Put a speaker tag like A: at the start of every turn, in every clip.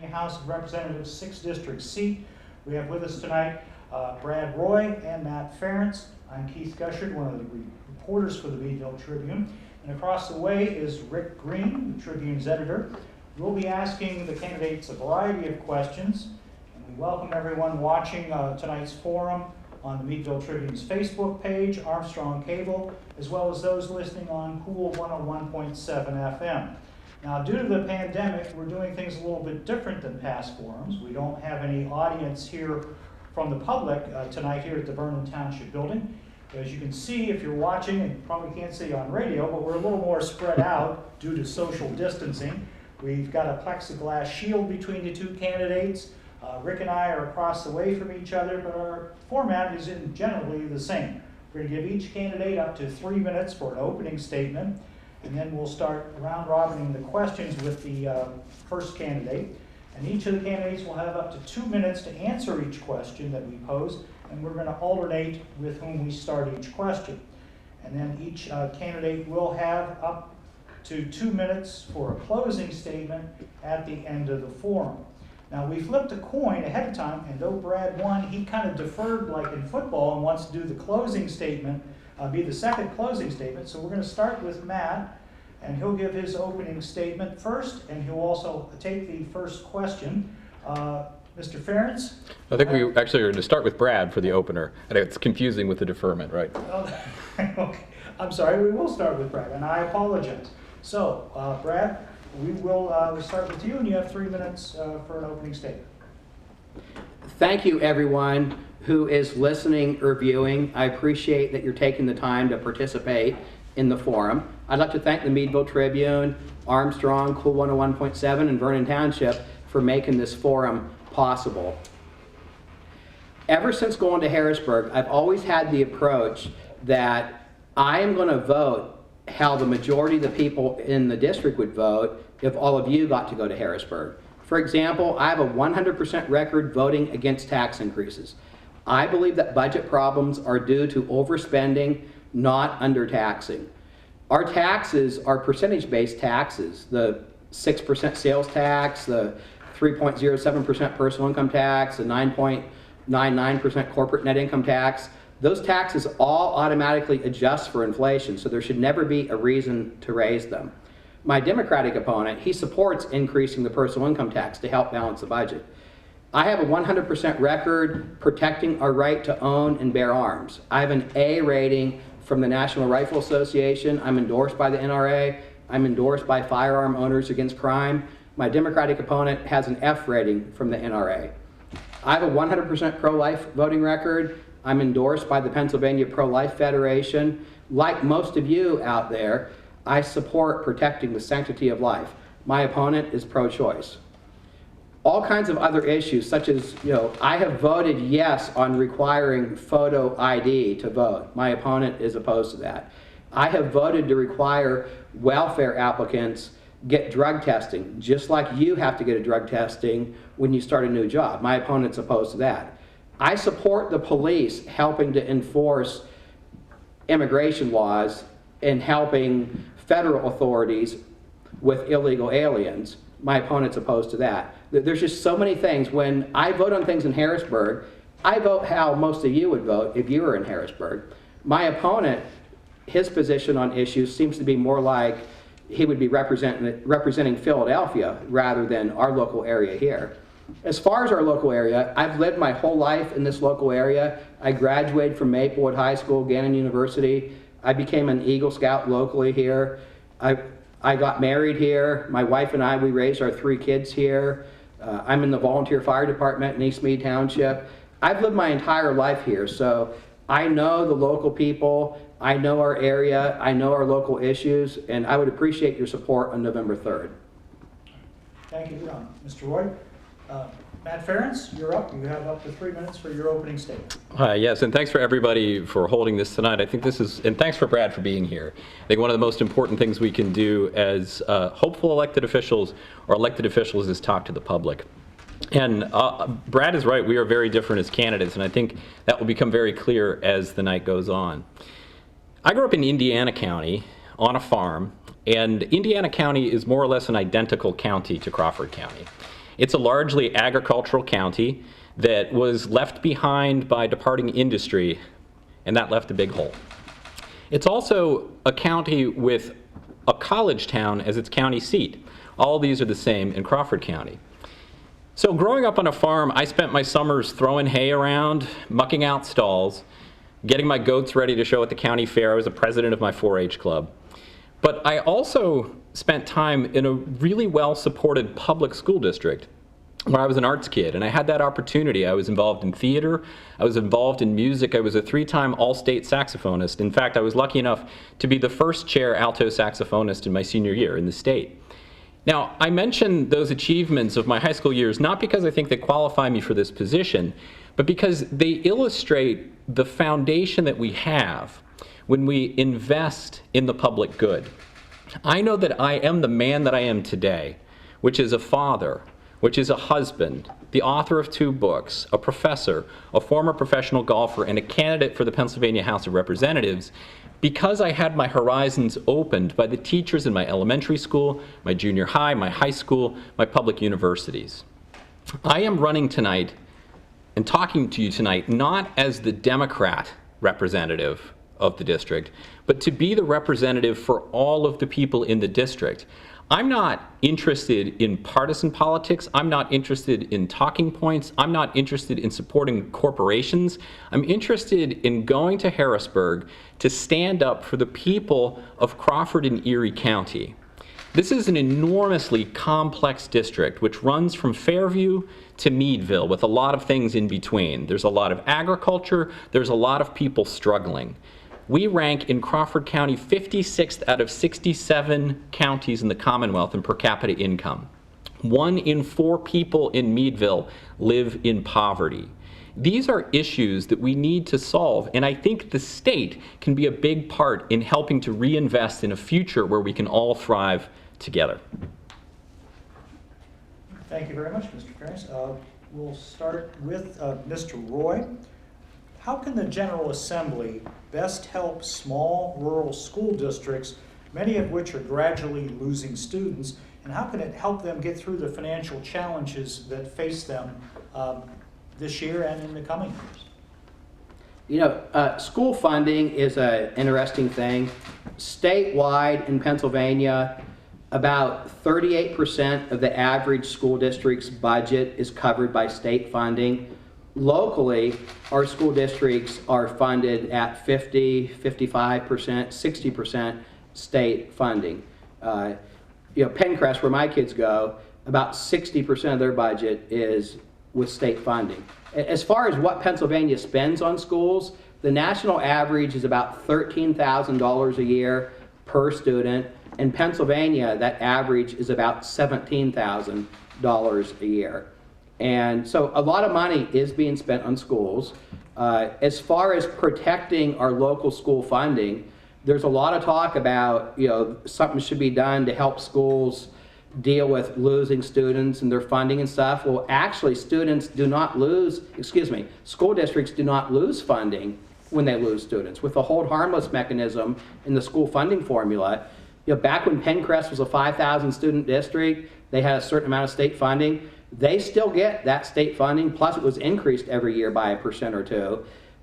A: House of Representatives 6th District seat. We have with us tonight Brad Roae and Matt Ferrence. I'm Keith Gushard, one of the reporters for the Meadville Tribune. And across the way is Rick Green, the Tribune's editor. We'll be asking the candidates a variety of questions. And we welcome everyone watching tonight's forum on the Meadville Tribune's Facebook page, Armstrong Cable, as well as those listening on Cool 101.7 FM. Now, due to the pandemic, we're doing things a little bit different than past forums. We don't have any audience here from the public tonight here at the Vernon Township building. As you can see, if you're watching, and you probably can't see on radio, but we're a little more spread out due to social distancing. We've got a plexiglass shield between the two candidates. Rick and I are across the way from each other, but our format is generally the same. We're going to give each candidate up to 3 minutes for an opening statement. And then we'll start round-robining the questions with the first candidate. And each of the candidates will have up to 2 minutes to answer each question that we pose. And we're going to alternate with whom we start each question. And then each candidate will have up to 2 minutes for a closing statement at the end of the forum. Now, we flipped a coin ahead of time, and though Brad won, he kind of deferred like in football and wants to do the closing statement, be the second closing statement. So we're going to start with Matt, and he'll give his opening statement first, and he'll also take the first question. Mr. Ferrence?
B: I think we actually are going to start with Brad for the opener. I think it's confusing with the deferment, right?
A: Okay. I'm sorry, we will start with Brad, and I apologize. So, Brad, we'll start with you, and you have 3 minutes for an opening statement.
C: Thank you, everyone who is listening or viewing. I appreciate that you're taking the time to participate in the forum. I'd like to thank the Meadville Tribune, Armstrong, Cool 101.7, and Vernon Township for making this forum possible. Ever since going to Harrisburg, I've always had the approach that I am going to vote how the majority of the people in the district would vote if all of you got to go to Harrisburg. For example, I have a 100% record voting against tax increases. I believe that budget problems are due to overspending, not undertaxing. Our taxes are percentage-based taxes. The 6% sales tax, the 3.07% personal income tax, the 9.99% corporate net income tax. Those taxes all automatically adjust for inflation, so there should never be a reason to raise them. My Democratic opponent, he supports increasing the personal income tax to help balance the budget. I have a 100% record protecting our right to own and bear arms. I have an A rating from the National Rifle Association. I'm endorsed by the NRA. I'm endorsed by Firearm Owners Against Crime. My Democratic opponent has an F rating from the NRA. I have a 100% pro-life voting record. I'm endorsed by the Pennsylvania Pro-Life Federation. Like most of you out there, I support protecting the sanctity of life. My opponent is pro-choice. All kinds of other issues, such as, I have voted yes on requiring photo ID to vote. My opponent is opposed to that. I have voted to require welfare applicants get drug testing, just like you have to get a drug testing when you start a new job. My opponent's opposed to that. I support the police helping to enforce immigration laws and helping federal authorities with illegal aliens. My opponent's opposed to that. There's just so many things. When I vote on things in Harrisburg, I vote how most of you would vote if you were in Harrisburg. My opponent, his position on issues seems to be more like he would be representing Philadelphia rather than our local area here. As far as our local area, I've lived my whole life in this local area. I graduated from Maplewood High School, Gannon University. I became an Eagle Scout locally here. I got married here. My wife and I, we raised our 3 kids here. I'm in the volunteer fire department in East Mead Township. I've lived my entire life here, so I know the local people, I know our area, I know our local issues, and I would appreciate your support on November 3rd.
A: Thank you, Mr. Roae. Matt Ferrence, you're up. You have up to 3 minutes for your opening statement.
B: Yes, and thanks for everybody for holding this tonight. I think this is, and thanks for Brad for being here. I think one of the most important things we can do as hopeful elected officials or elected officials is talk to the public. And Brad is right, we are very different as candidates, and I think that will become very clear as the night goes on. I grew up in Indiana County on a farm, and Indiana County is more or less an identical county to Crawford County. It's a largely agricultural county that was left behind by departing industry, and that left a big hole. It's also a county with a college town as its county seat. All these are the same in Crawford County. So growing up on a farm, I spent my summers throwing hay around, mucking out stalls, getting my goats ready to show at the county fair. I was the president of my 4-H club. But I also spent time in a really well-supported public school district where I was an arts kid, and I had that opportunity. I was involved in theater, I was involved in music, I was a 3-time all-state saxophonist. In fact, I was lucky enough to be the first chair alto saxophonist in my senior year in the state. Now, I mention those achievements of my high school years not because I think they qualify me for this position, but because they illustrate the foundation that we have when we invest in the public good. I know that I am the man that I am today, which is a father, which is a husband, the author of 2 books, a professor, a former professional golfer, and a candidate for the Pennsylvania House of Representatives, because I had my horizons opened by the teachers in my elementary school, my junior high, my high school, my public universities. I am running tonight and talking to you tonight not as the Democrat representative of the district, but to be the representative for all of the people in the district. I'm not interested in partisan politics. I'm not interested in talking points. I'm not interested in supporting corporations. I'm interested in going to Harrisburg to stand up for the people of Crawford and Erie County. This is an enormously complex district which runs from Fairview to Meadville with a lot of things in between. There's a lot of agriculture. There's a lot of people struggling. We rank in Crawford County 56th out of 67 counties in the Commonwealth in per capita income. 1 in 4 people in Meadville live in poverty. These are issues that we need to solve, and I think the state can be a big part in helping to reinvest in a future where we can all thrive together.
A: Thank you very much, Mr. Ferrence. We'll start with Mr. Roae. How can the General Assembly best help small rural school districts, many of which are gradually losing students, and how can it help them get through the financial challenges that face them this year and in the coming years?
C: You know, school funding is an interesting thing. Statewide in Pennsylvania, about 38% of the average school district's budget is covered by state funding. Locally, our school districts are funded at 50, 55%, 60% state funding. You know, Pencrest, where my kids go, about 60% of their budget is with state funding. As far as what Pennsylvania spends on schools, the national average is about $13,000 a year per student. In Pennsylvania, that average is about $17,000 a year. And so a lot of money is being spent on schools. As far as protecting our local school funding, there's a lot of talk about, you know, something should be done to help schools deal with losing students and their funding and stuff. Well, actually, students do not lose, school districts do not lose funding when they lose students. With the hold harmless mechanism in the school funding formula, you know, back when Pencrest was a 5,000 student district, they had a certain amount of state funding. They still get that state funding, plus it was increased every year by 1% or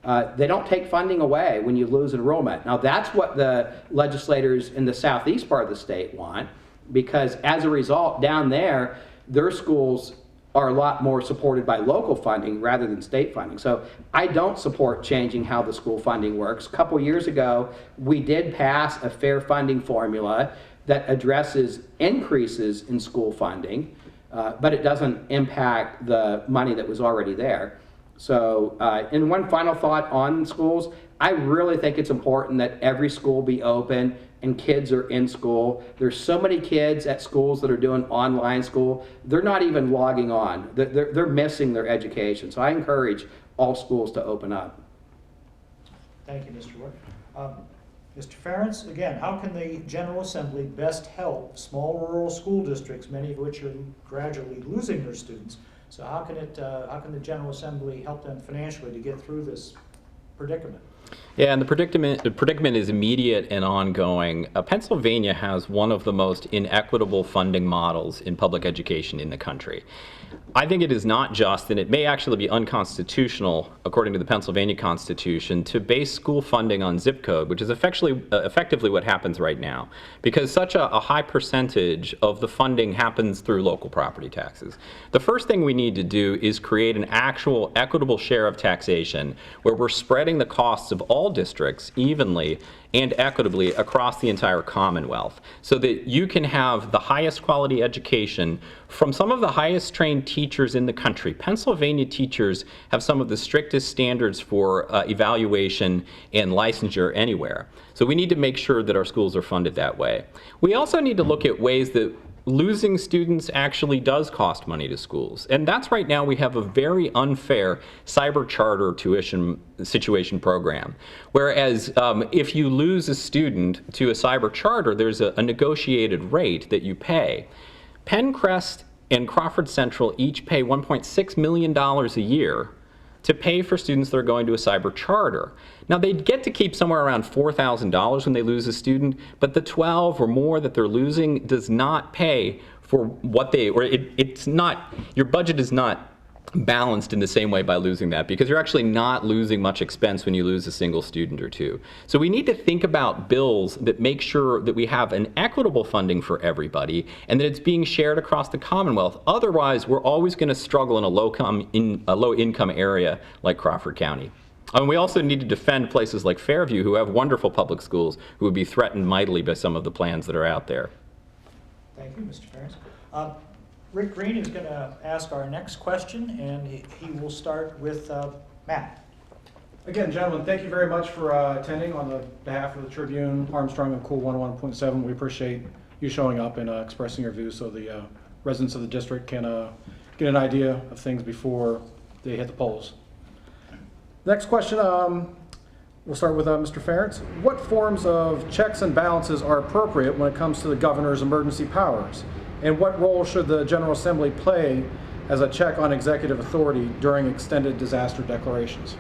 C: 2%. They don't take funding away when you lose enrollment. Now that's what the legislators in the southeast part of the state want, because as a result, down there, their schools are a lot more supported by local funding rather than state funding. So I don't support changing how the school funding works. A couple years ago, we did pass a fair funding formula that addresses increases in school funding, but it doesn't impact the money that was already there. So, and one final thought on schools, I really think it's important that every school be open and kids are in school. There's so many kids at schools that are doing online school, they're not even logging on. They're missing their education. So I encourage all schools to open up.
A: Thank you, Mr. Roae. Mr. Ferrence, again, how can the General Assembly best help small rural school districts, many of which are gradually losing their students? So how can the General Assembly help them financially to get through this predicament?
B: Yeah, and the predicament is immediate and ongoing. Pennsylvania has one of the most inequitable funding models in public education in the country. I think it is not just, and it may actually be unconstitutional, according to the Pennsylvania Constitution, to base school funding on zip code, which is effectively what happens right now, because such a high percentage of the funding happens through local property taxes. The first thing we need to do is create an actual equitable share of taxation where we're spreading the costs of all districts evenly and equitably across the entire Commonwealth, so that you can have the highest quality education from some of the highest trained teachers in the country. Pennsylvania teachers have some of the strictest standards for evaluation and licensure anywhere. So we need to make sure that our schools are funded that way. We also need to look at ways that losing students actually does cost money to schools. And that's right now we have a very unfair cyber charter tuition situation program. Whereas if you lose a student to a cyber charter, there's a negotiated rate that you pay. Penncrest and Crawford Central each pay $1.6 million a year to pay for students that are going to a cyber charter. Now, they get to keep somewhere around $4,000 when they lose a student, but the 12 or more that they're losing does not pay for what they, or it's not, your budget is not balanced in the same way by losing that, because you're actually not losing much expense when you lose a single student or two. So we need to think about bills that make sure that we have an equitable funding for everybody and that it's being shared across the Commonwealth. Otherwise, we're always going to struggle in a low-income area like Crawford County. And we also need to defend places like Fairview, who have wonderful public schools, who would be threatened mightily by some of the plans that are out there.
A: Thank you, Mr. Ferrence. Rick Green is going to ask our next question, and he will start with Matt.
D: Again, gentlemen, thank you very much for attending on the behalf of the Tribune, Armstrong, and Cool 101.7. We appreciate you showing up and expressing your views so the residents of the district can get an idea of things before they hit the polls. Next question, we'll start with Mr. Ferrence. What forms of checks and balances are appropriate when it comes to the governor's emergency powers? And what role should the General Assembly play as a check on executive authority during extended disaster declarations?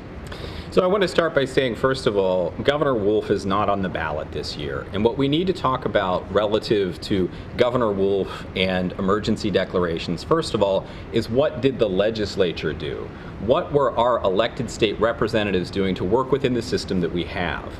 B: So I want to start by saying, first of all, Governor Wolf is not on the ballot this year. And what we need to talk about relative to Governor Wolf and emergency declarations, first of all, is what did the legislature do? What were our elected state representatives doing to work within the system that we have?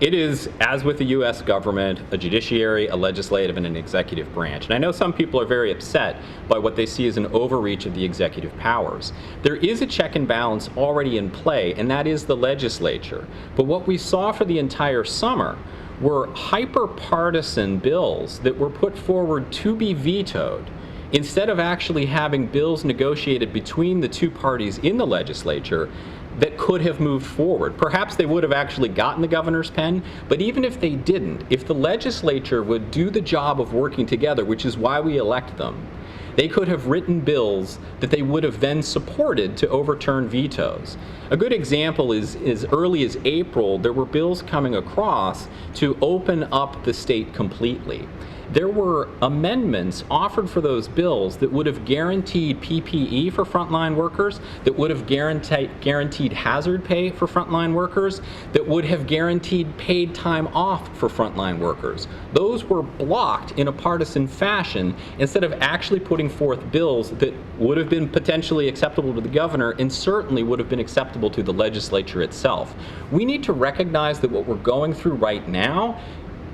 B: It is, as with the U.S. government, a judiciary, a legislative, and an executive branch. And I know some people are very upset by what they see as an overreach of the executive powers. There is a check and balance already in play, and that is the legislature. But what we saw for the entire summer were hyper-partisan bills that were put forward to be vetoed, instead of actually having bills negotiated between the two parties in the legislature that could have moved forward. Perhaps they would have actually gotten the governor's pen, but even if they didn't, if the legislature would do the job of working together, which is why we elect them, they could have written bills that they would have then supported to overturn vetoes. A good example is, as early as April, there were bills coming across to open up the state completely. There were amendments offered for those bills that would have guaranteed PPE for frontline workers, that would have guaranteed hazard pay for frontline workers, that would have guaranteed paid time off for frontline workers. Those were blocked in a partisan fashion instead of actually putting forth bills that would have been potentially acceptable to the governor and certainly would have been acceptable to the legislature itself. We need to recognize that what we're going through right now,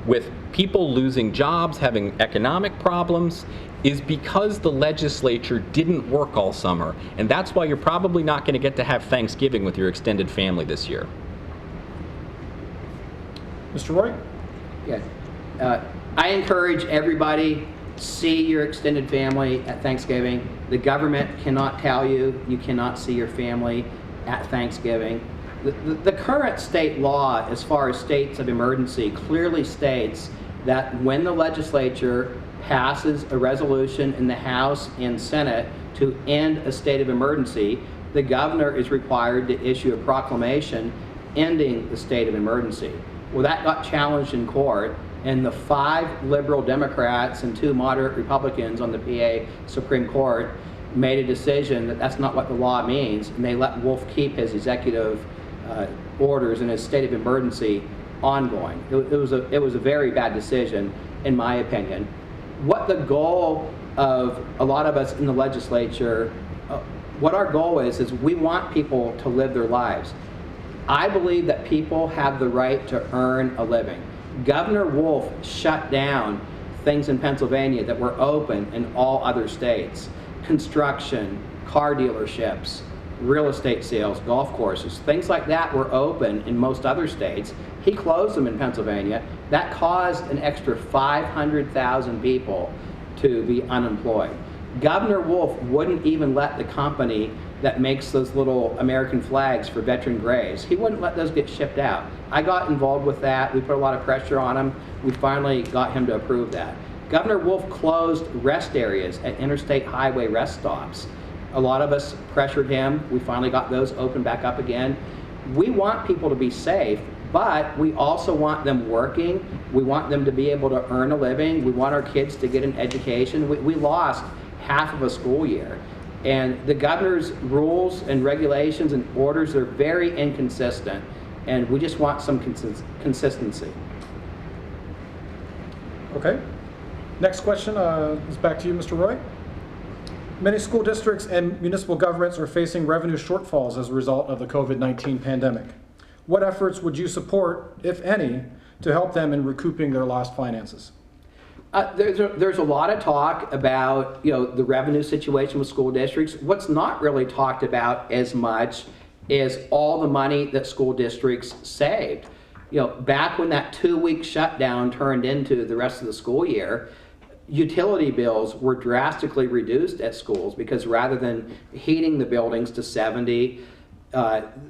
B: with people losing jobs, having economic problems, is because the legislature didn't work all summer. And that's why you're probably not going to get to have Thanksgiving with your extended family this year.
D: Mr. Roae?
C: Yeah. I encourage everybody, see your extended family at Thanksgiving. The government cannot tell you you cannot see your family at Thanksgiving. The current state law, as far as states of emergency, clearly states that when the legislature passes a resolution in the House and Senate to end a state of emergency, the governor is required to issue a proclamation ending the state of emergency. Well, that got challenged in court, and the 5 liberal Democrats and 2 moderate Republicans on the PA Supreme Court made a decision that that's not what the law means, and they let Wolf keep his executive orders and a state of emergency ongoing. It was a very bad decision, in my opinion. What the goal of a lot of us in the legislature, what our goal is we want people to live their lives. I believe that people have the right to earn a living. Governor Wolf shut down things in Pennsylvania that were open in all other states. Construction, car dealerships, real estate sales, golf courses, things like that were open in most other states. He closed them in Pennsylvania. That caused an extra 500,000 people to be unemployed. Governor Wolf wouldn't even let the company that makes those little American flags for veteran graves, he wouldn't let those get shipped out. I got involved with that. We put a lot of pressure on him. We finally got him to approve that. Governor Wolf closed rest areas at interstate highway rest stops. A lot of us pressured him. We finally got those open back up again. We want people to be safe, but we also want them working. We want them to be able to earn a living. We want our kids to get an education. We lost half of a school year. And the governor's rules and regulations and orders are very inconsistent, and we just want some consistency.
D: Okay. Next question is back to you, Mr. Roae. Many school districts and municipal governments are facing revenue shortfalls as a result of the COVID-19 pandemic. What efforts would you support, if any, to help them in recouping their lost finances?
C: There's a lot of talk about the revenue situation with school districts. What's not really talked about as much is all the money that school districts saved. Back when that 2-week shutdown turned into the rest of the school year, utility bills were drastically reduced at schools because rather than heating the buildings to 70,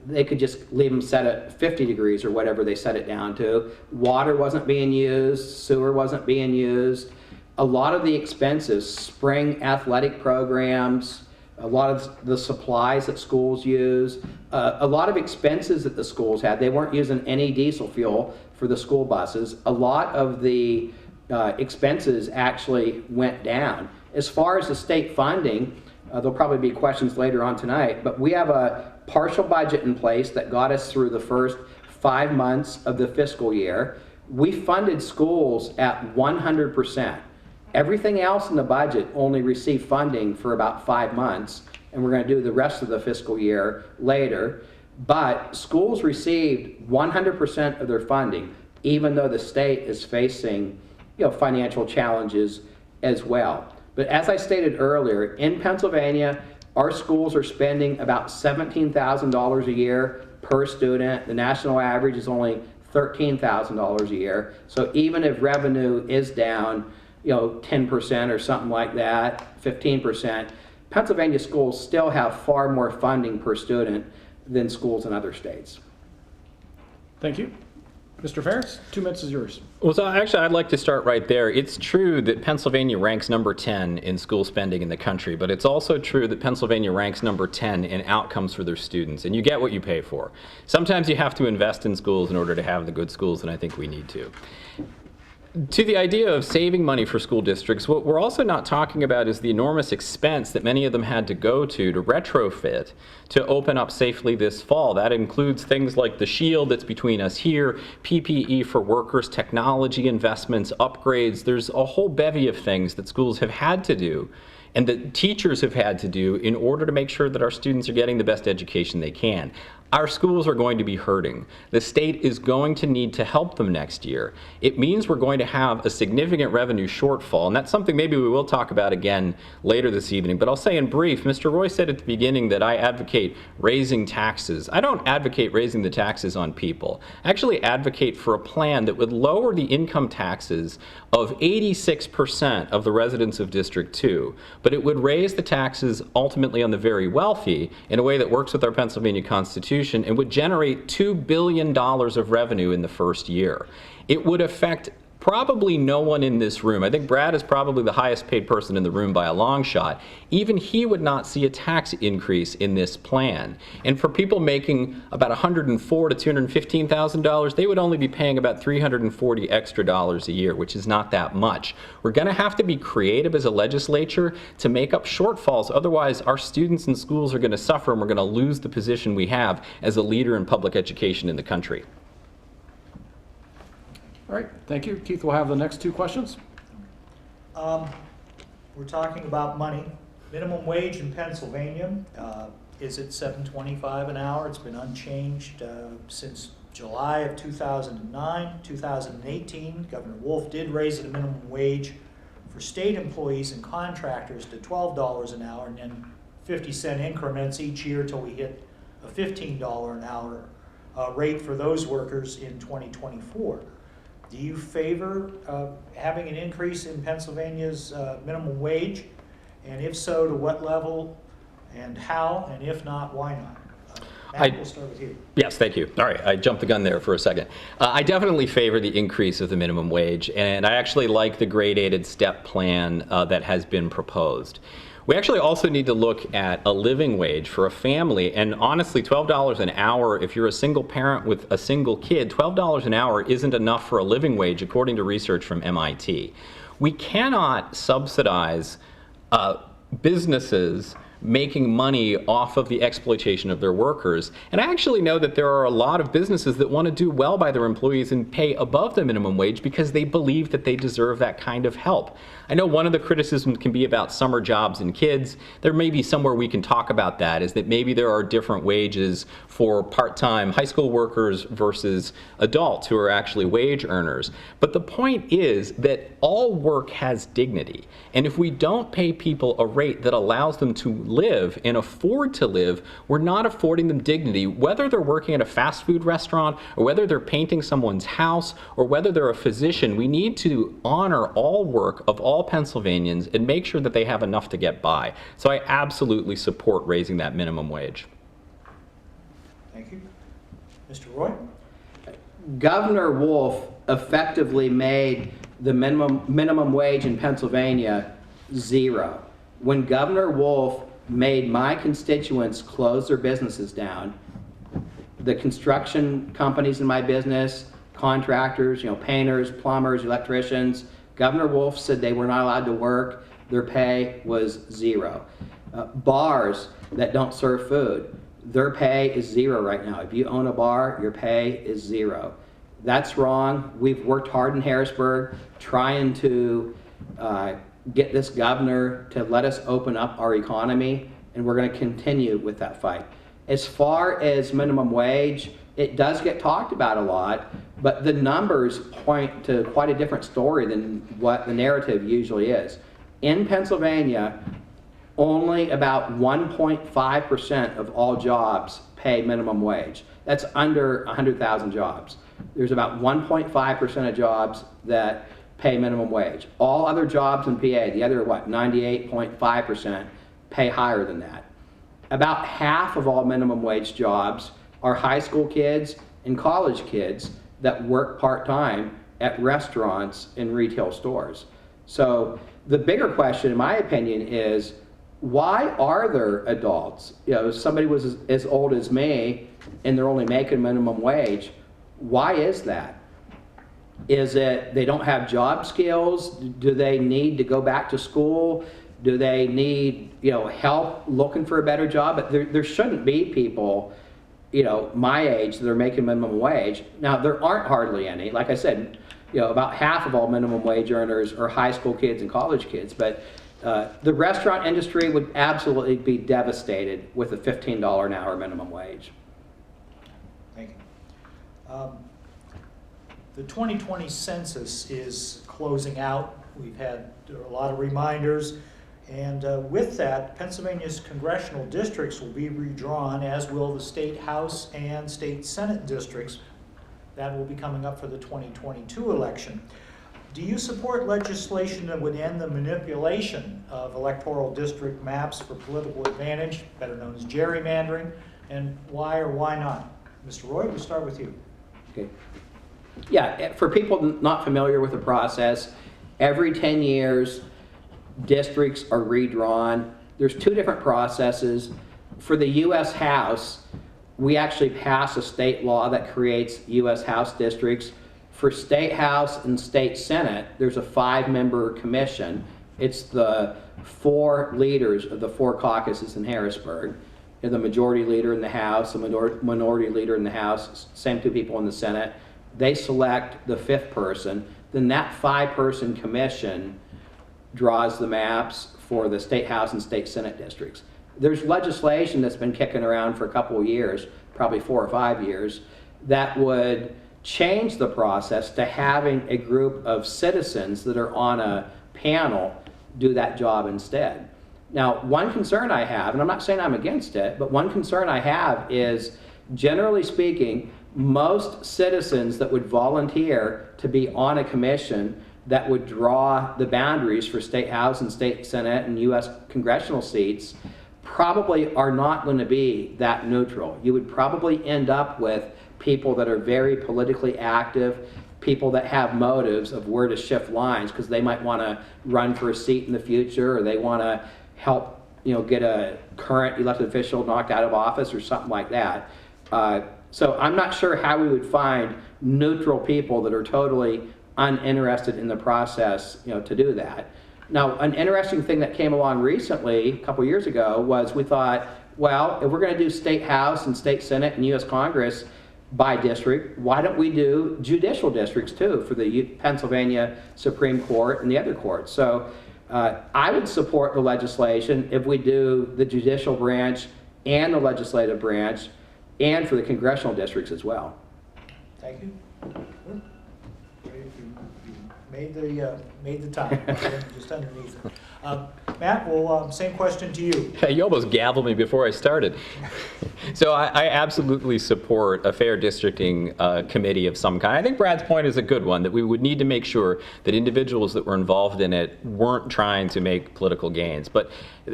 C: they could just leave them set at 50 degrees or whatever they set it down to. Water wasn't being used, sewer wasn't being used. A lot of the expenses, spring athletic programs, a lot of the supplies that schools use, a lot of expenses that the schools had. They weren't using any diesel fuel for the school buses. A lot of the expenses actually went down. As far as the state funding, there'll probably be questions later on tonight, but we have a partial budget in place that got us through the first 5 months of the fiscal year. We funded schools at 100%. Everything else in the budget only received funding for about 5 months, and we're going to do the rest of the fiscal year later. But schools received 100% of their funding, even though the state is facing financial challenges as well. But as I stated earlier, in Pennsylvania, our schools are spending about $17,000 a year per student. The national average is only $13,000 a year. So even if revenue is down, 10% or something like that, 15%, Pennsylvania schools still have far more funding per student than schools in other states.
D: Thank you. Mr. Ferrence, 2 minutes is yours.
B: Well, so actually, I'd like to start right there. It's true that Pennsylvania ranks number 10 in school spending in the country, but it's also true that Pennsylvania ranks number 10 in outcomes for their students, and you get what you pay for. Sometimes you have to invest in schools in order to have the good schools, and I think we need to. To the idea of saving money for school districts, what we're also not talking about is the enormous expense that many of them had to go to retrofit to open up safely this fall. That includes things like the shield that's between us here, PPE for workers, technology investments, upgrades. There's a whole bevy of things that schools have had to do and that teachers have had to do in order to make sure that our students are getting the best education they can. Our schools are going to be hurting. The state is going to need to help them next year. It means we're going to have a significant revenue shortfall, and that's something maybe we will talk about again later this evening. But I'll say in brief, Mr. Roae said at the beginning that I advocate raising taxes. I don't advocate raising the taxes on people. I actually advocate for a plan that would lower the income taxes of 86% of the residents of District 2, but it would raise the taxes ultimately on the very wealthy in a way that works with our Pennsylvania Constitution and would generate $2 billion of revenue in the first year. It would affect Probably no one in this room, I think Brad is probably the highest paid person in the room by a long shot, even he would not see a tax increase in this plan. And for people making about $104,000 to $215,000, they would only be paying about $340 extra a year, which is not that much. We're going to have to be creative as a legislature to make up shortfalls. Otherwise, our students and schools are going to suffer, and we're going to lose the position we have as a leader in public education in the country.
D: All right, thank you. Keith will have the next two questions.
A: We're talking about money. Minimum wage in Pennsylvania is at $7.25 an hour. It's been unchanged since July of 2009. 2018, Governor Wolf did raise the minimum wage for state employees and contractors to $12 an hour, and then 50-cent increments each year till we hit a $15 an hour rate for those workers in 2024. Do you favor having an increase in Pennsylvania's minimum wage? And if so, to what level and how? And if not, why not? Matt, we'll start with you.
B: Yes, thank you. All right, I jumped the gun there for a second. I definitely favor the increase of the minimum wage, and I actually like the gradated step plan that has been proposed. We actually also need to look at a living wage for a family, and honestly, $12 an hour, if you're a single parent with a single kid, $12 an hour isn't enough for a living wage, according to research from MIT. We cannot subsidize businesses making money off of the exploitation of their workers. And I actually know that there are a lot of businesses that want to do well by their employees and pay above the minimum wage because they believe that they deserve that kind of help. I know one of the criticisms can be about summer jobs and kids. There may be somewhere we can talk about that, is that maybe there are different wages for part-time high school workers versus adults who are actually wage earners. But the point is that all work has dignity. And if we don't pay people a rate that allows them to live and afford to live, we're not affording them dignity, whether they're working at a fast food restaurant or whether they're painting someone's house or whether they're a physician. We need to honor all work of all Pennsylvanians and make sure that they have enough to get by. So I absolutely support raising that minimum wage.
A: Thank you. Mr. Roae?
C: Governor Wolf effectively made the minimum wage in Pennsylvania zero. When Governor Wolf made my constituents close their businesses down, the construction companies in my business, contractors, painters, plumbers, electricians, Governor Wolf said they were not allowed to work. Their pay was zero. Bars that don't serve food, their pay is zero right now. If you own a bar, your pay is zero. That's wrong. We've worked hard in Harrisburg trying to get this governor to let us open up our economy, and we're going to continue with that fight. As far as minimum wage, it does get talked about a lot, but the numbers point to quite a different story than what the narrative usually is. In Pennsylvania, only about 1.5% of all jobs pay minimum wage. That's under 100,000 jobs. There's about 1.5% of jobs that pay minimum wage. All other jobs in PA, the other 98.5%, pay higher than that. About half of all minimum wage jobs are high school kids and college kids that work part-time at restaurants and retail stores. So the bigger question, in my opinion, is why are there adults, if somebody was as old as me and they're only making minimum wage, why is that? Is it they don't have job skills? Do they need to go back to school? Do they need help looking for a better job? But there shouldn't be people my age that are making minimum wage. Now there aren't hardly any. Like I said, about half of all minimum wage earners are high school kids and college kids. But the restaurant industry would absolutely be devastated with a $15 an hour minimum wage.
A: Thank you. The 2020 census is closing out. We've had a lot of reminders, and with that, Pennsylvania's congressional districts will be redrawn, as will the state house and state senate districts. That will be coming up for the 2022 election. Do you support legislation that would end the manipulation of electoral district maps for political advantage, better known as gerrymandering, and why or why not? Mr. Roae, we'll start with you.
C: Okay. Yeah, for people not familiar with the process, every 10 years, districts are redrawn. There's two different processes. For the U.S. House, we actually pass a state law that creates U.S. House districts. For State House and State Senate, there's a 5-member commission. It's the 4 leaders of the 4 caucuses in Harrisburg. The majority leader in the House, the minority leader in the House, same 2 people in the Senate. They select the 5th person. Then that 5-person commission draws the maps for the State House and State Senate districts. There's legislation that's been kicking around for a couple of years, probably 4 or 5 years, that would change the process to having a group of citizens that are on a panel do that job instead. Now, one concern I have, and I'm not saying I'm against it, but one concern I have is, generally speaking, most citizens that would volunteer to be on a commission that would draw the boundaries for State House and State Senate and U.S. congressional seats probably are not going to be that neutral. You would probably end up with people that are very politically active, people that have motives of where to shift lines because they might want to run for a seat in the future, or they want to help, get a current elected official knocked out of office or something like that. So I'm not sure how we would find neutral people that are totally uninterested in the process, to do that. Now, an interesting thing that came along recently, a couple years ago, was we thought, well, if we're going to do State House and State Senate and U.S. Congress by district, why don't we do judicial districts too for the Pennsylvania Supreme Court and the other courts? So I would support the legislation if we do the judicial branch and the legislative branch, and for the congressional districts as well.
A: Thank you. You made the time, just underneath it. Matt, well, same question to you.
B: You almost gavelled me before I started. So I absolutely support a fair districting committee of some kind. I think Brad's point is a good one, that we would need to make sure that individuals that were involved in it weren't trying to make political gains. But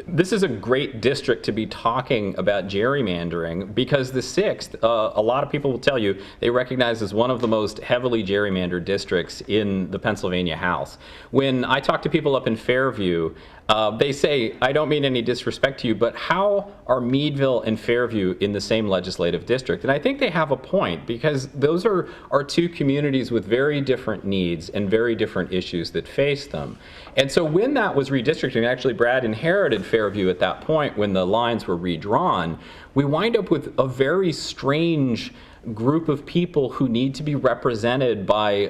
B: this is a great district to be talking about gerrymandering, because the 6th, a lot of people will tell you, they recognize as one of the most heavily gerrymandered districts in the Pennsylvania House. When I talk to people up in Fairview, they say, I don't mean any disrespect to you, but how are Meadville and Fairview in the same legislative district? And I think they have a point, because those are 2 communities with very different needs and very different issues that face them. And so when that was redistricting, actually Brad inherited Fairview at that point when the lines were redrawn, we wind up with a very strange group of people who need to be represented by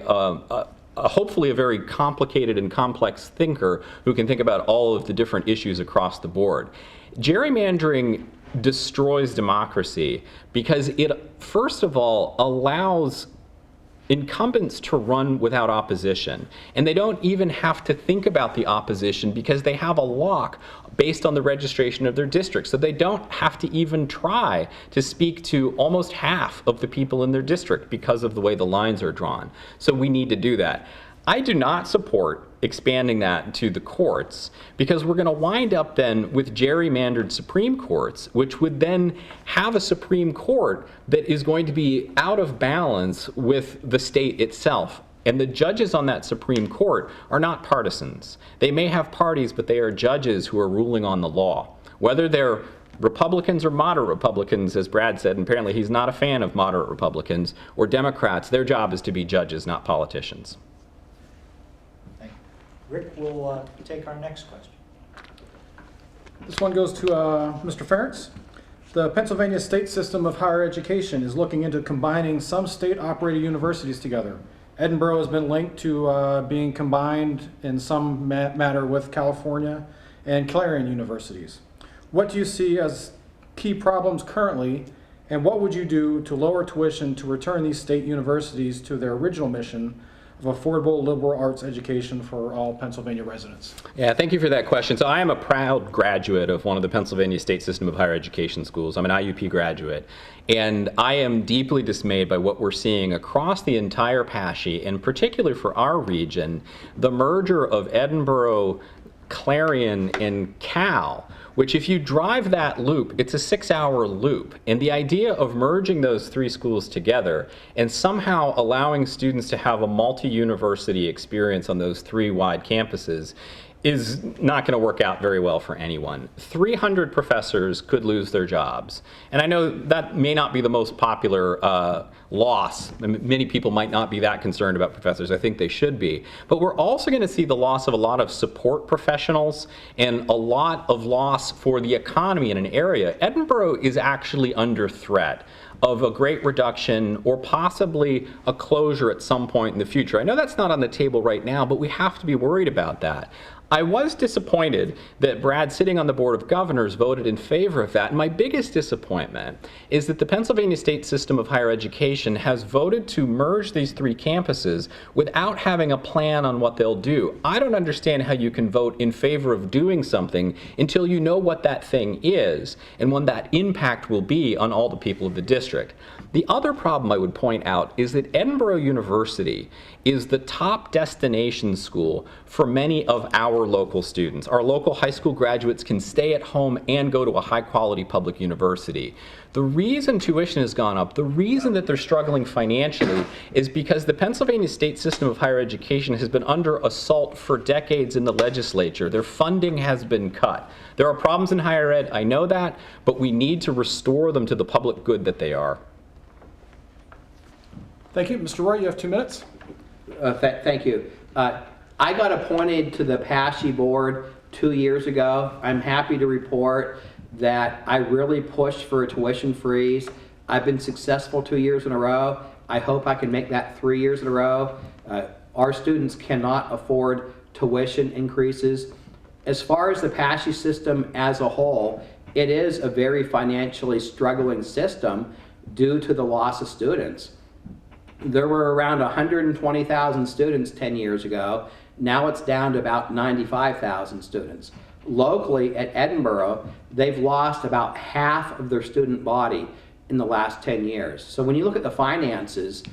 B: hopefully a very complicated and complex thinker who can think about all of the different issues across the board. Gerrymandering destroys democracy because it, first of all, allows incumbents to run without opposition. And they don't even have to think about the opposition because they have a lock based on the registration of their district. So they don't have to even try to speak to almost half of the people in their district because of the way the lines are drawn. So we need to do that. I do not support expanding that to the courts, because we're going to wind up then with gerrymandered Supreme Courts, which would then have a Supreme Court that is going to be out of balance with the state itself. And the judges on that Supreme Court are not partisans. They may have parties, but they are judges who are ruling on the law. Whether they're Republicans or moderate Republicans, as Brad said, and apparently he's not a fan of moderate Republicans, or Democrats, their job is to be judges, not politicians.
A: Rick will take our next question.
D: This one goes to Mr. Ferrence. The Pennsylvania state system of higher education is looking into combining some state-operated universities together. Edinburgh has been linked to being combined in some matter with California and Clarion universities. What do you see as key problems currently, and what would you do to lower tuition to return these state universities to their original mission of affordable liberal arts education for all Pennsylvania residents?
B: Yeah, thank you for that question. So I am a proud graduate of one of the Pennsylvania State System of Higher Education schools. I'm an IUP graduate. And I am deeply dismayed by what we're seeing across the entire PASHE, and particularly for our region, the merger of Edinburgh Clarion, and Cal, which if you drive that loop, it's a 6-hour loop. And the idea of merging those 3 schools together and somehow allowing students to have a multi-university experience on those 3 wide campuses is not going to work out very well for anyone. 300 professors could lose their jobs. And I know that may not be the most popular loss. Many people might not be that concerned about professors. I think they should be. But we're also going to see the loss of a lot of support professionals and a lot of loss for the economy in an area. Edinburgh is actually under threat of a great reduction or possibly a closure at some point in the future. I know that's not on the table right now, but we have to be worried about that. I was disappointed that Brad, sitting on the Board of Governors, voted in favor of that. And my biggest disappointment is that the Pennsylvania State System of Higher Education has voted to merge these 3 campuses without having a plan on what they'll do. I don't understand how you can vote in favor of doing something until you know what that thing is and what that impact will be on all the people of the district. The other problem I would point out is that Edinburgh University is the top destination school for many of our local students. Our local high school graduates can stay at home and go to a high-quality public university. The reason tuition has gone up, the reason that they're struggling financially, is because the Pennsylvania State System of Higher Education has been under assault for decades in the legislature. Their funding has been cut. There are problems in higher ed, I know that, but we need to restore them to the public good that they are.
D: Thank you. Mr. Roae, you have 2 minutes.
C: Thank you. I got appointed to the PASHE board 2 years ago. I'm happy to report that I really pushed for a tuition freeze. I've been successful 2 years in a row. I hope I can make that 3 years in a row. Our students cannot afford tuition increases. As far as the PASHE system as a whole, it is a very financially struggling system due to the loss of students. There were around 120,000 students 10 years ago. Now it's down to about 95,000 students. Locally at Edinburgh, they've lost about half of their student body in the last 10 years. So when you look at the finances,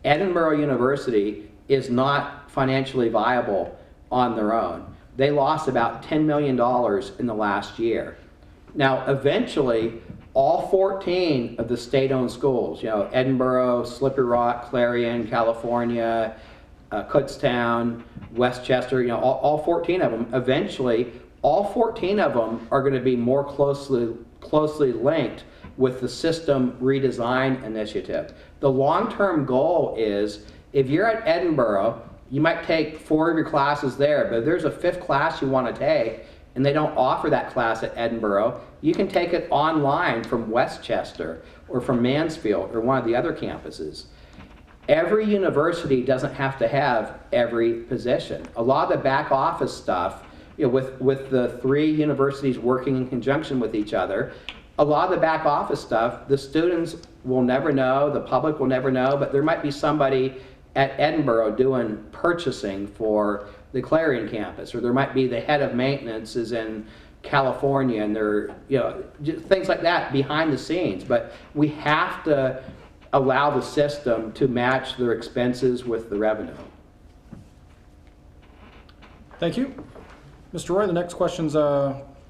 C: Edinburgh University is not financially viable on their own. They lost about $10 million in the last year. Now, eventually, all 14 of the state-owned schools, Edinburgh, Slippery Rock, Clarion, California, Kutztown, Westchester, all 14 of them, eventually, all 14 of them are going to be more closely linked with the system redesign initiative. The long-term goal is, if you're at Edinburgh, you might take 4 of your classes there, but if there's a 5th class you want to take, and they don't offer that class at Edinburgh, you can take it online from Westchester or from Mansfield or one of the other campuses. Every university doesn't have to have every position. A lot of the back office stuff, with the 3 universities working in conjunction with each other, a lot of the back office stuff, the students will never know, the public will never know, but there might be somebody at Edinburgh doing purchasing for the Clarion campus, or there might be the head of maintenance is in California, and they're, things like that behind the scenes. But we have to allow the system to match their expenses with the revenue.
D: Thank you. Mr. Roae, the next question's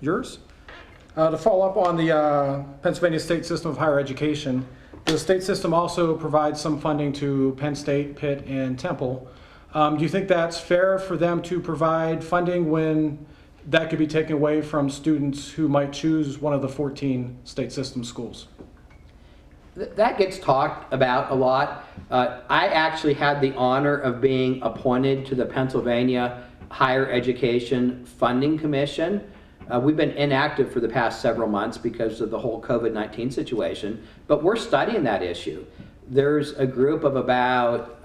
D: yours. To follow up on the Pennsylvania State System of Higher Education, the state system also provides some funding to Penn State, Pitt, and Temple. Do you think that's fair for them to provide funding when that could be taken away from students who might choose one of the 14 state system schools?
C: That gets talked about a lot. I actually had the honor of being appointed to the Pennsylvania Higher Education Funding Commission. We've been inactive for the past several months because of the whole COVID-19 situation, but we're studying that issue. There's a group of about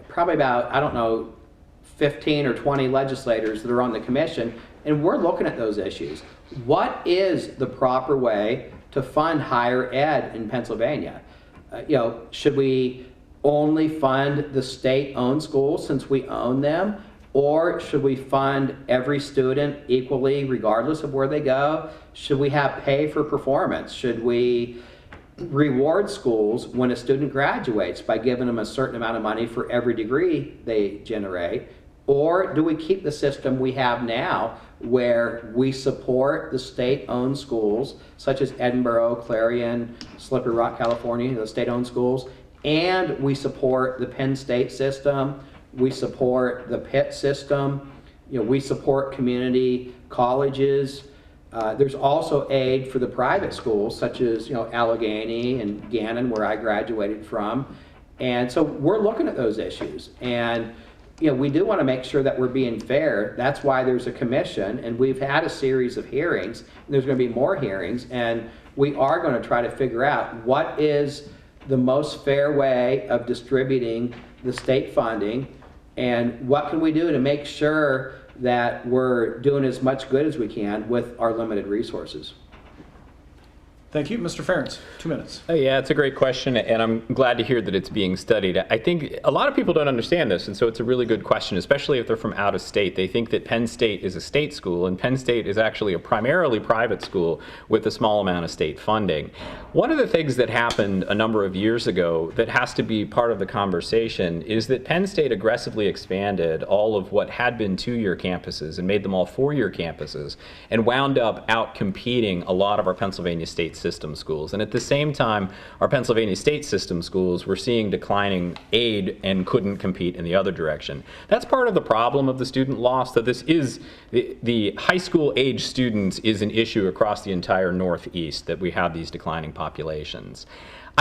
C: probably about, 15 or 20 legislators that are on the commission, and we're looking at those issues. What is the proper way to fund higher ed in Pennsylvania? Should we only fund the state-owned schools since we own them? Or should we fund every student equally regardless of where they go? Should we have pay for performance? Should we reward schools when a student graduates by giving them a certain amount of money for every degree they generate? Or do we keep the system we have now where we support the state-owned schools, such as Edinburgh, Clarion, Slippery Rock, California, the state-owned schools, and we support the Penn State system, we support the Pitt system, we support community colleges. There's also aid for the private schools, such as Allegheny and Gannon, where I graduated from. And so we're looking at those issues. And we do want to make sure that we're being fair. That's why there's a commission, and we've had a series of hearings, and there's going to be more hearings, and we are going to try to figure out what is the most fair way of distributing the state funding, and what can we do to make sure that we're doing as much good as we can with our limited resources.
D: Thank you. Mr. Ferrence, 2 minutes.
B: Yeah, it's a great question, and I'm glad to hear that it's being studied. I think a lot of people don't understand this, and so it's a really good question, especially if they're from out of state. They think that Penn State is a state school, and Penn State is actually a primarily private school with a small amount of state funding. One of the things that happened a number of years ago that has to be part of the conversation is that Penn State aggressively expanded all of what had been 2-year campuses and made them all 4-year campuses, and wound up out-competing a lot of our Pennsylvania state system schools. And at the same time, our Pennsylvania state system schools were seeing declining aid and couldn't compete in the other direction. That's part of the problem of the student loss, that this is, the high school age students is an issue across the entire Northeast, that we have these declining populations.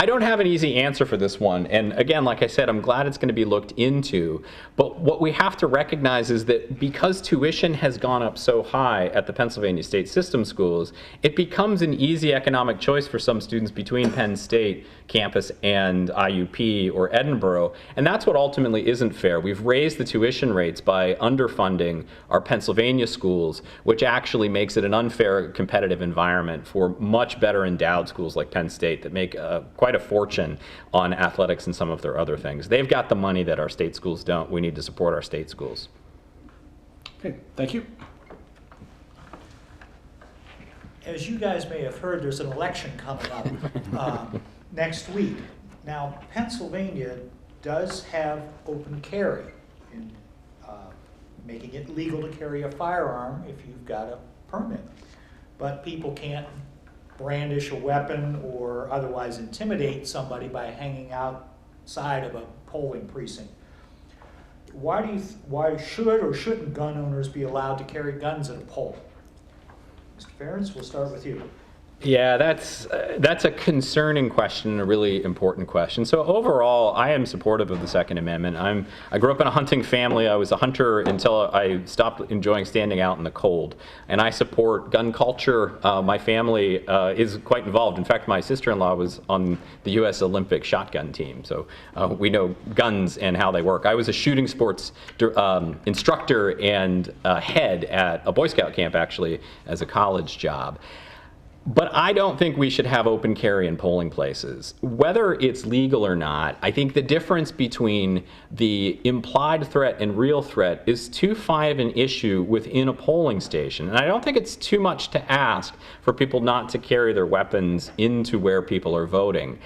B: I don't have an easy answer for this one, and again, like I said, I'm glad it's going to be looked into, but what we have to recognize is that because tuition has gone up so high at the Pennsylvania state system schools, it becomes an easy economic choice for some students between Penn State campus and IUP or Edinburgh, and that's what ultimately isn't fair. We've raised the tuition rates by underfunding our Pennsylvania schools, which actually makes it an unfair competitive environment for much better endowed schools like Penn State that make quite a fortune on athletics and some of their other things. They've got the money that our state schools don't. We need to support our state schools.
D: Okay, thank you.
A: As you guys may have heard, there's an election coming up next week. Now, Pennsylvania does have open carry, in making it legal to carry a firearm if you've got a permit. But people can't brandish a weapon or otherwise intimidate somebody by hanging outside of a polling precinct. Why should or shouldn't gun owners be allowed to carry guns at a poll? Mr. Ferrence, we'll start with you.
B: Yeah, that's a concerning question and a really important question. So overall, I am supportive of the Second Amendment. I grew up in a hunting family. I was a hunter until I stopped enjoying standing out in the cold. And I support gun culture. My family is quite involved. In fact, my sister-in-law was on the U.S. Olympic shotgun team. So we know guns and how they work. I was a shooting sports instructor and head at a Boy Scout camp, actually, as a college job. But I don't think we should have open carry in polling places. Whether it's legal or not, I think the difference between the implied threat and real threat is too fine of an issue within a polling station. And I don't think it's too much to ask for people not to carry their weapons into where people are voting.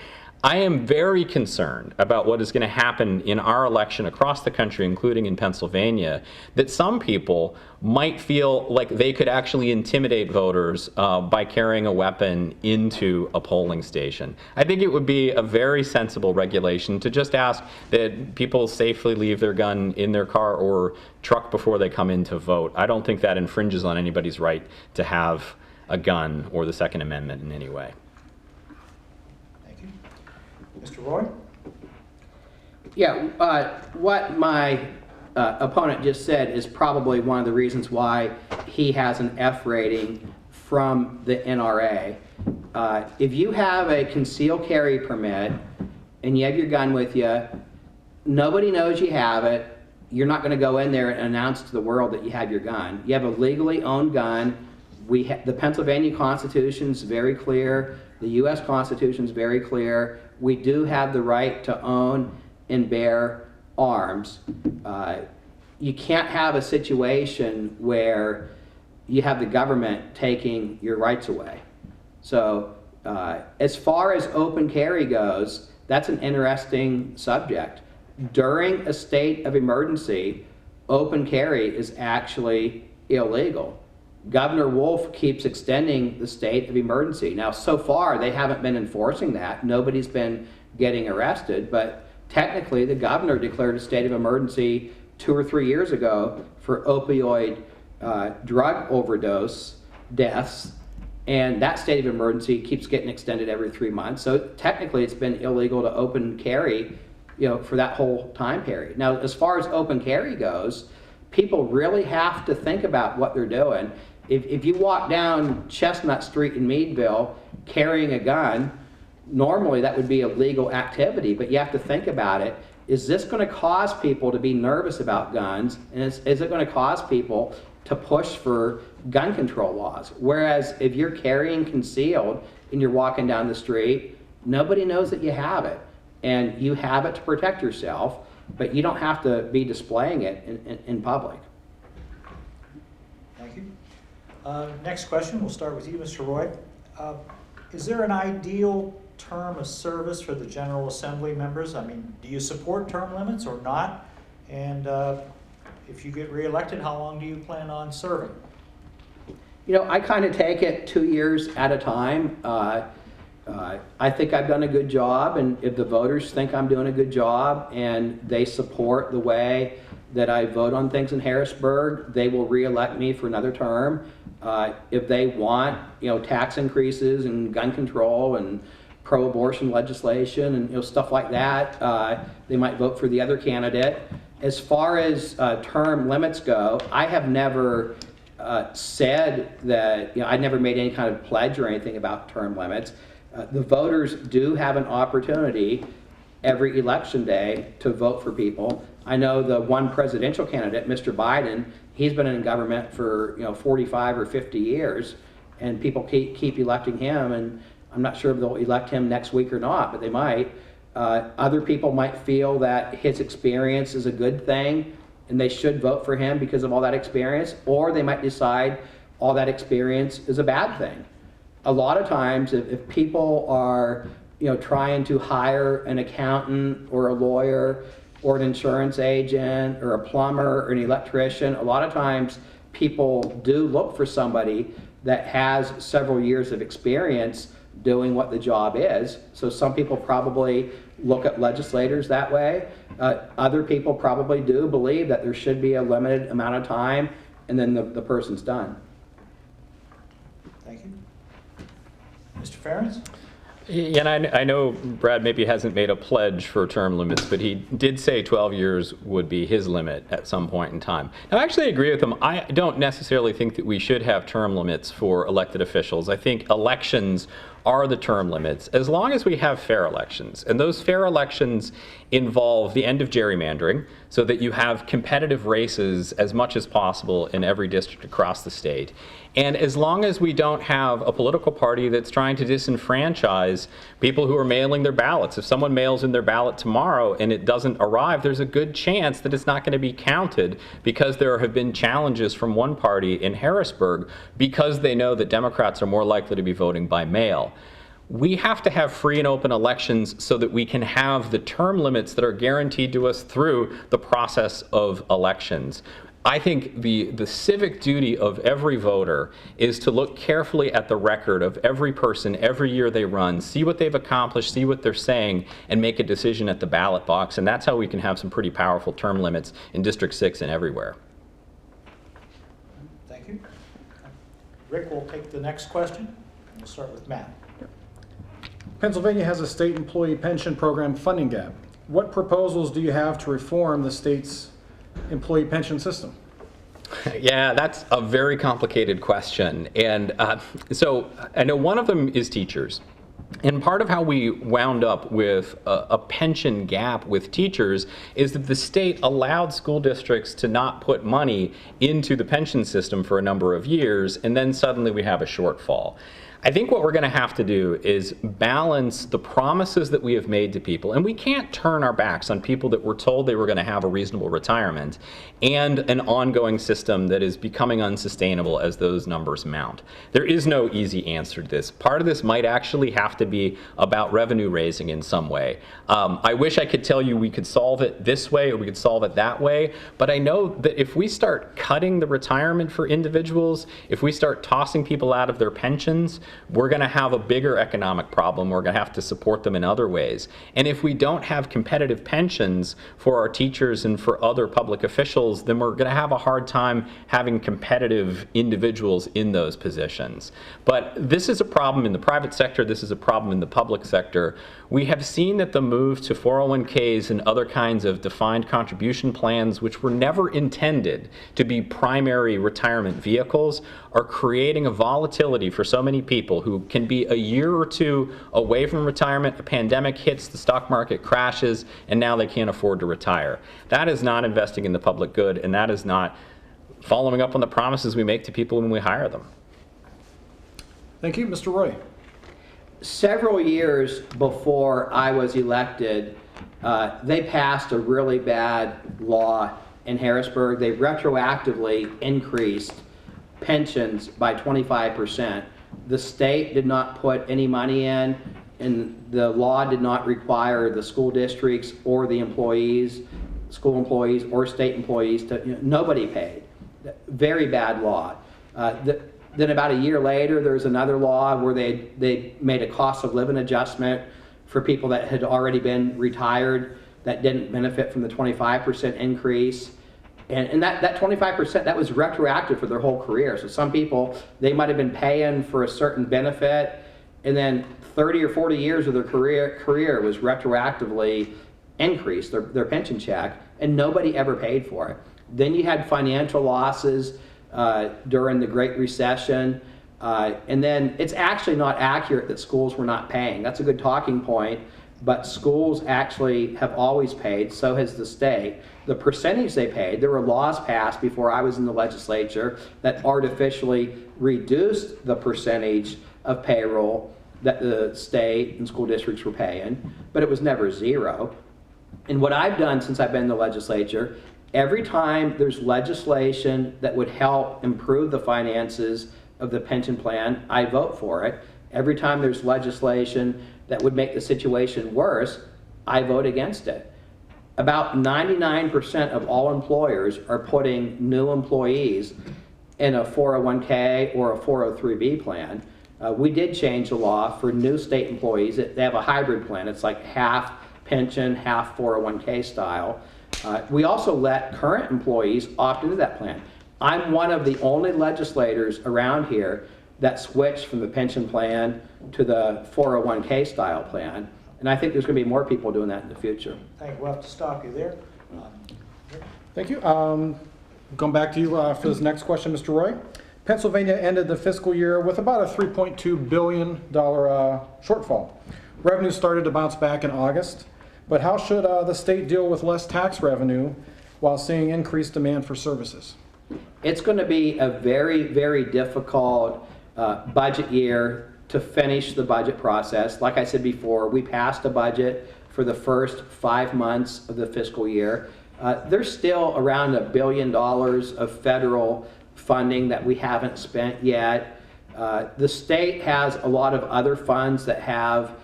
B: I am very concerned about what is going to happen in our election across the country, including in Pennsylvania, that some people might feel like they could actually intimidate voters by carrying a weapon into a polling station. I think it would be a very sensible regulation to just ask that people safely leave their gun in their car or truck before they come in to vote. I don't think that infringes on anybody's right to have a gun or the Second Amendment in any way.
A: Mr. Roae?
C: Yeah, what my opponent just said is probably one of the reasons why he has an F rating from the NRA. If you have a concealed carry permit and you have your gun with you, nobody knows you have it, you're not going to go in there and announce to the world that you have your gun. You have a legally owned gun. The Pennsylvania Constitution is very clear. The U.S. Constitution is very clear. We do have the right to own and bear arms. You can't have a situation where you have the government taking your rights away. So as far as open carry goes, that's an interesting subject. During a state of emergency, open carry is actually illegal. Governor Wolf keeps extending the state of emergency. Now, so far, they haven't been enforcing that. Nobody's been getting arrested, but technically, the governor declared a state of emergency 2 or 3 years ago for opioid drug overdose deaths, and that state of emergency keeps getting extended every 3 months. So technically, it's been illegal to open carry, for that whole time period. Now, as far as open carry goes, people really have to think about what they're doing. If you walk down Chestnut Street in Meadville carrying a gun, normally that would be a legal activity, but you have to think about it. Is this going to cause people to be nervous about guns? And is it going to cause people to push for gun control laws? Whereas if you're carrying concealed and you're walking down the street, nobody knows that you have it. And you have it to protect yourself, but you don't have to be displaying it in public.
A: Thank you. Next question, we'll start with you, Mr. Roae. Is there an ideal term of service for the General Assembly members? I mean, do you support term limits or not? And if you get reelected, how long do you plan on serving?
C: I kind of take it 2 years at a time. I think I've done a good job, and if the voters think I'm doing a good job and they support the way that I vote on things in Harrisburg, they will reelect me for another term. If they want, tax increases and gun control and pro-abortion legislation and stuff like that, they might vote for the other candidate. As far as term limits go, I have never said that, I never made any kind of pledge or anything about term limits. The voters do have an opportunity every election day to vote for people. I know the one presidential candidate, Mr. Biden, he's been in government for 45 or 50 years, and people keep electing him, and I'm not sure if they'll elect him next week or not, but they might. Other people might feel that his experience is a good thing, and they should vote for him because of all that experience, or they might decide all that experience is a bad thing. A lot of times, if people are trying to hire an accountant or a lawyer or an insurance agent or a plumber or an electrician, a lot of times people do look for somebody that has several years of experience doing what the job is. So some people probably look at legislators that way. Other people probably do believe that there should be a limited amount of time and then the person's done.
A: Thank you. Mr. Ferrence?
B: Yeah, and I know Brad maybe hasn't made a pledge for term limits, but he did say 12 years would be his limit at some point in time. Now, I actually agree with him. I don't necessarily think that we should have term limits for elected officials. I think elections are the term limits, as long as we have fair elections. And those fair elections involve the end of gerrymandering, so that you have competitive races as much as possible in every district across the state. And as long as we don't have a political party that's trying to disenfranchise people who are mailing their ballots. If someone mails in their ballot tomorrow and it doesn't arrive, there's a good chance that it's not going to be counted, because there have been challenges from one party in Harrisburg because they know that Democrats are more likely to be voting by mail. We have to have free and open elections so that we can have the term limits that are guaranteed to us through the process of elections. I think the civic duty of every voter is to look carefully at the record of every person every year they run, see what they've accomplished, see what they're saying, and make a decision at the ballot box. And that's how we can have some pretty powerful term limits in District 6 and everywhere.
A: Thank you. Rick will take the next question. We'll start with Matt.
D: Pennsylvania has a state employee pension program funding gap. What proposals do you have to reform the state's employee pension system?
B: Yeah, that's a very complicated question. And so I know one of them is teachers. And part of how we wound up with a pension gap with teachers is that the state allowed school districts to not put money into the pension system for a number of years, and then suddenly we have a shortfall. I think what we're going to have to do is balance the promises that we have made to people, and we can't turn our backs on people that were told they were going to have a reasonable retirement, and an ongoing system that is becoming unsustainable as those numbers mount. There is no easy answer to this. Part of this might actually have to be about revenue raising in some way. I wish I could tell you we could solve it this way or we could solve it that way, but I know that if we start cutting the retirement for individuals, if we start tossing people out of their pensions, we're going to have a bigger economic problem. We're going to have to support them in other ways. And if we don't have competitive pensions for our teachers and for other public officials, then we're going to have a hard time having competitive individuals in those positions. But this is a problem in the private sector. This is a problem in the public sector. We have seen that the move to 401ks and other kinds of defined contribution plans, which were never intended to be primary retirement vehicles, are creating a volatility for so many people who can be a year or two away from retirement, a pandemic hits, the stock market crashes, and now they can't afford to retire. That is not investing in the public good, and that is not following up on the promises we make to people when we hire them.
D: Thank you. Mr. Roae.
C: Several years before I was elected, they passed a really bad law in Harrisburg. They retroactively increased pensions by 25%. The state did not put any money in, and the law did not require the school districts or the employees, school employees or state employees to, nobody paid. Very bad law. Then about a year later, there's another law where they made a cost of living adjustment for people that had already been retired that didn't benefit from the 25% increase. And that 25%, that was retroactive for their whole career. So some people, they might have been paying for a certain benefit, and then 30 or 40 years of their career was retroactively increased, their pension check, and nobody ever paid for it. Then you had financial losses during the Great Recession, and then it's actually not accurate that schools were not paying. That's a good talking point, but schools actually have always paid, so has the state. The percentage they paid, there were laws passed before I was in the legislature that artificially reduced the percentage of payroll that the state and school districts were paying, but it was never zero. And what I've done since I've been in the legislature, every time there's legislation that would help improve the finances of the pension plan, I vote for it. Every time there's legislation that would make the situation worse, I vote against it. About 99% of all employers are putting new employees in a 401k or a 403b plan. We did change the law for new state employees. They have a hybrid plan. It's like half pension, half 401k style. We also let current employees opt into that plan. I'm one of the only legislators around here that switched from the pension plan to the 401k style plan. And I think there's going to be more people doing that in the future.
A: Thank you. We'll have to stop you there.
D: Thank you. Going back to you for this next question, Mr. Roae. Pennsylvania ended the fiscal year with about a $3.2 billion shortfall. Revenue started to bounce back in August, but how should the state deal with less tax revenue while seeing increased demand for services?
C: It's going to be a very, very difficult budget year to finish the budget process. Like I said before, we passed a budget for the first 5 months of the fiscal year. There's still around $1 billion of federal funding that we haven't spent yet. The state has a lot of other funds that have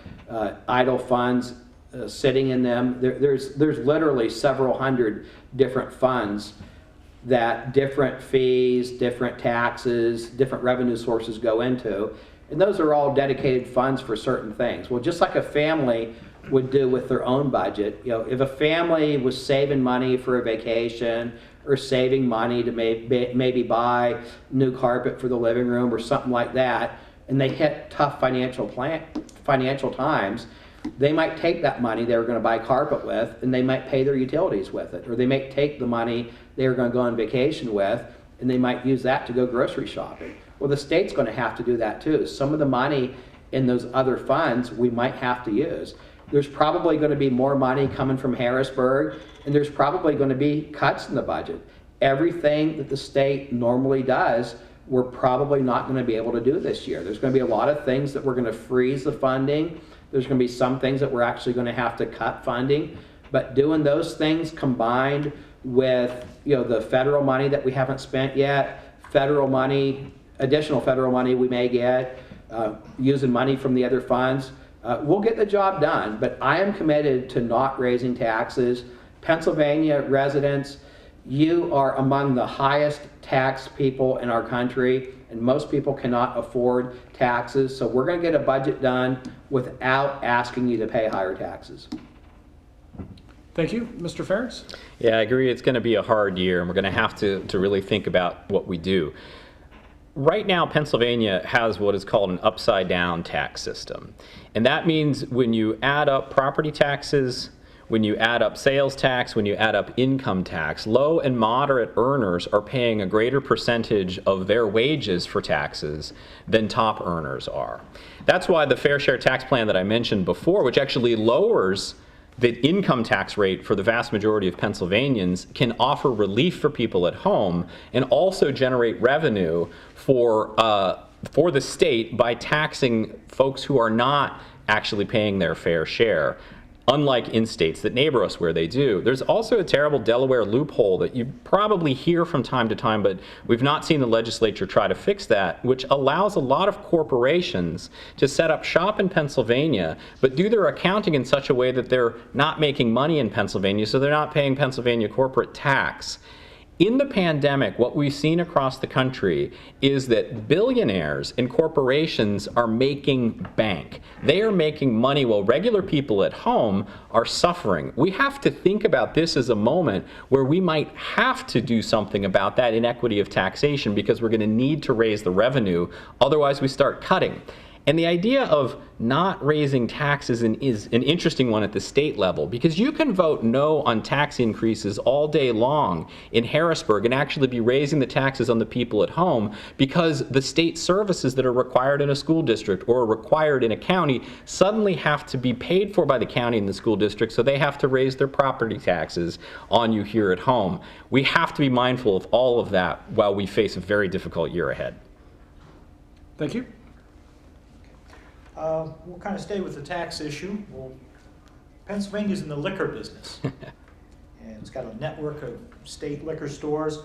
C: idle funds sitting in them. There's literally several hundred different funds that different fees, different taxes, different revenue sources go into. And those are all dedicated funds for certain things. Well, just like a family would do with their own budget, if a family was saving money for a vacation or saving money to maybe buy new carpet for the living room or something like that, and they hit tough financial times, they might take that money they were going to buy carpet with and they might pay their utilities with it, or they might take the money they were going to go on vacation with and they might use that to go grocery shopping. Well, the state's going to have to do that too. Some of the money in those other funds we might have to use. There's probably going to be more money coming from Harrisburg, and there's probably going to be cuts in the budget. Everything that the state normally does we're probably not going to be able to do this year. There's going to be a lot of things that we're going to freeze the funding. There's going to be some things that we're actually going to have to cut funding. But doing those things combined with, you know, the federal money that we haven't spent yet, federal money, additional federal money we may get, using money from the other funds, we'll get the job done. But I am committed to not raising taxes. Pennsylvania residents, you are among the highest tax people in our country, and most people cannot afford taxes. So we're going to get a budget done without asking you to pay higher taxes.
D: Thank you. Mr. Ferrence?
B: Yeah, I agree. It's going to be a hard year, and we're going to have to really think about what we do. Right now, Pennsylvania has what is called an upside-down tax system. And that means when you add up property taxes, when you add up sales tax, when you add up income tax, low and moderate earners are paying a greater percentage of their wages for taxes than top earners are. That's why the fair share tax plan that I mentioned before, which actually lowers the income tax rate for the vast majority of Pennsylvanians, can offer relief for people at home and also generate revenue for the state by taxing folks who are not actually paying their fair share, unlike in states that neighbor us where they do. There's also a terrible Delaware loophole that you probably hear from time to time, but we've not seen the legislature try to fix that, which allows a lot of corporations to set up shop in Pennsylvania, but do their accounting in such a way that they're not making money in Pennsylvania, so they're not paying Pennsylvania corporate tax. In the pandemic, what we've seen across the country is that billionaires and corporations are making bank. They are making money while regular people at home are suffering. We have to think about this as a moment where we might have to do something about that inequity of taxation because we're going to need to raise the revenue, otherwise we start cutting. And the idea of not raising taxes is an interesting one at the state level, because you can vote no on tax increases all day long in Harrisburg and actually be raising the taxes on the people at home because the state services that are required in a school district or required in a county suddenly have to be paid for by the county and the school district, so they have to raise their property taxes on you here at home. We have to be mindful of all of that while we face a very difficult year ahead.
D: Thank you.
A: We'll kind of stay with the tax issue. Well, Pennsylvania's in the liquor business, and it's got a network of state liquor stores.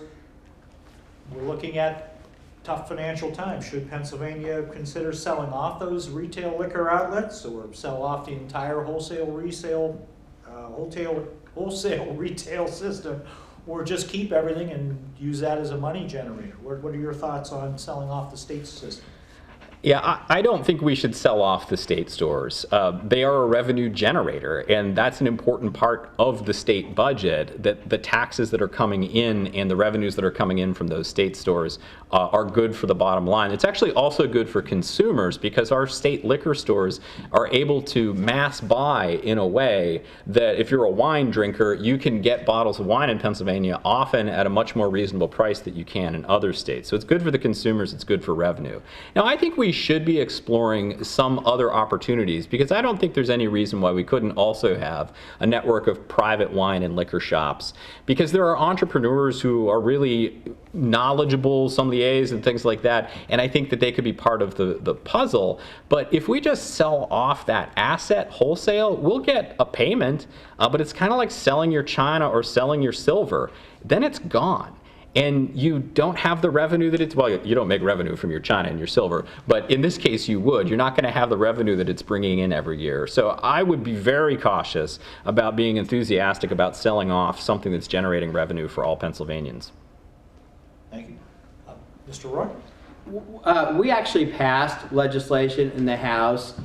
A: We're looking at tough financial times. Should Pennsylvania consider selling off those retail liquor outlets, or sell off the entire wholesale retail system, or just keep everything and use that as a money generator? What are your thoughts on selling off the state system?
B: Yeah, I don't think we should sell off the state stores. They are a revenue generator, and that's an important part of the state budget, that the taxes that are coming in and the revenues that are coming in from those state stores are good for the bottom line. It's actually also good for consumers because our state liquor stores are able to mass buy in a way that if you're a wine drinker, you can get bottles of wine in Pennsylvania often at a much more reasonable price than you can in other states. So it's good for the consumers, it's good for revenue. Now, I think we should be exploring some other opportunities, because I don't think there's any reason why we couldn't also have a network of private wine and liquor shops, because there are entrepreneurs who are really knowledgeable, sommeliers and things like that, and I think that they could be part of the puzzle. But if we just sell off that asset wholesale, we'll get a payment, but it's kind of like selling your china or selling your silver. Then it's gone. And you don't have the revenue that it's, well, you don't make revenue from your china and your silver, but in this case you would. You're not going to have the revenue that it's bringing in every year. So I would be very cautious about being enthusiastic about selling off something that's generating revenue for all Pennsylvanians.
A: Thank you. Mr. Roae?
C: We actually passed legislation in the House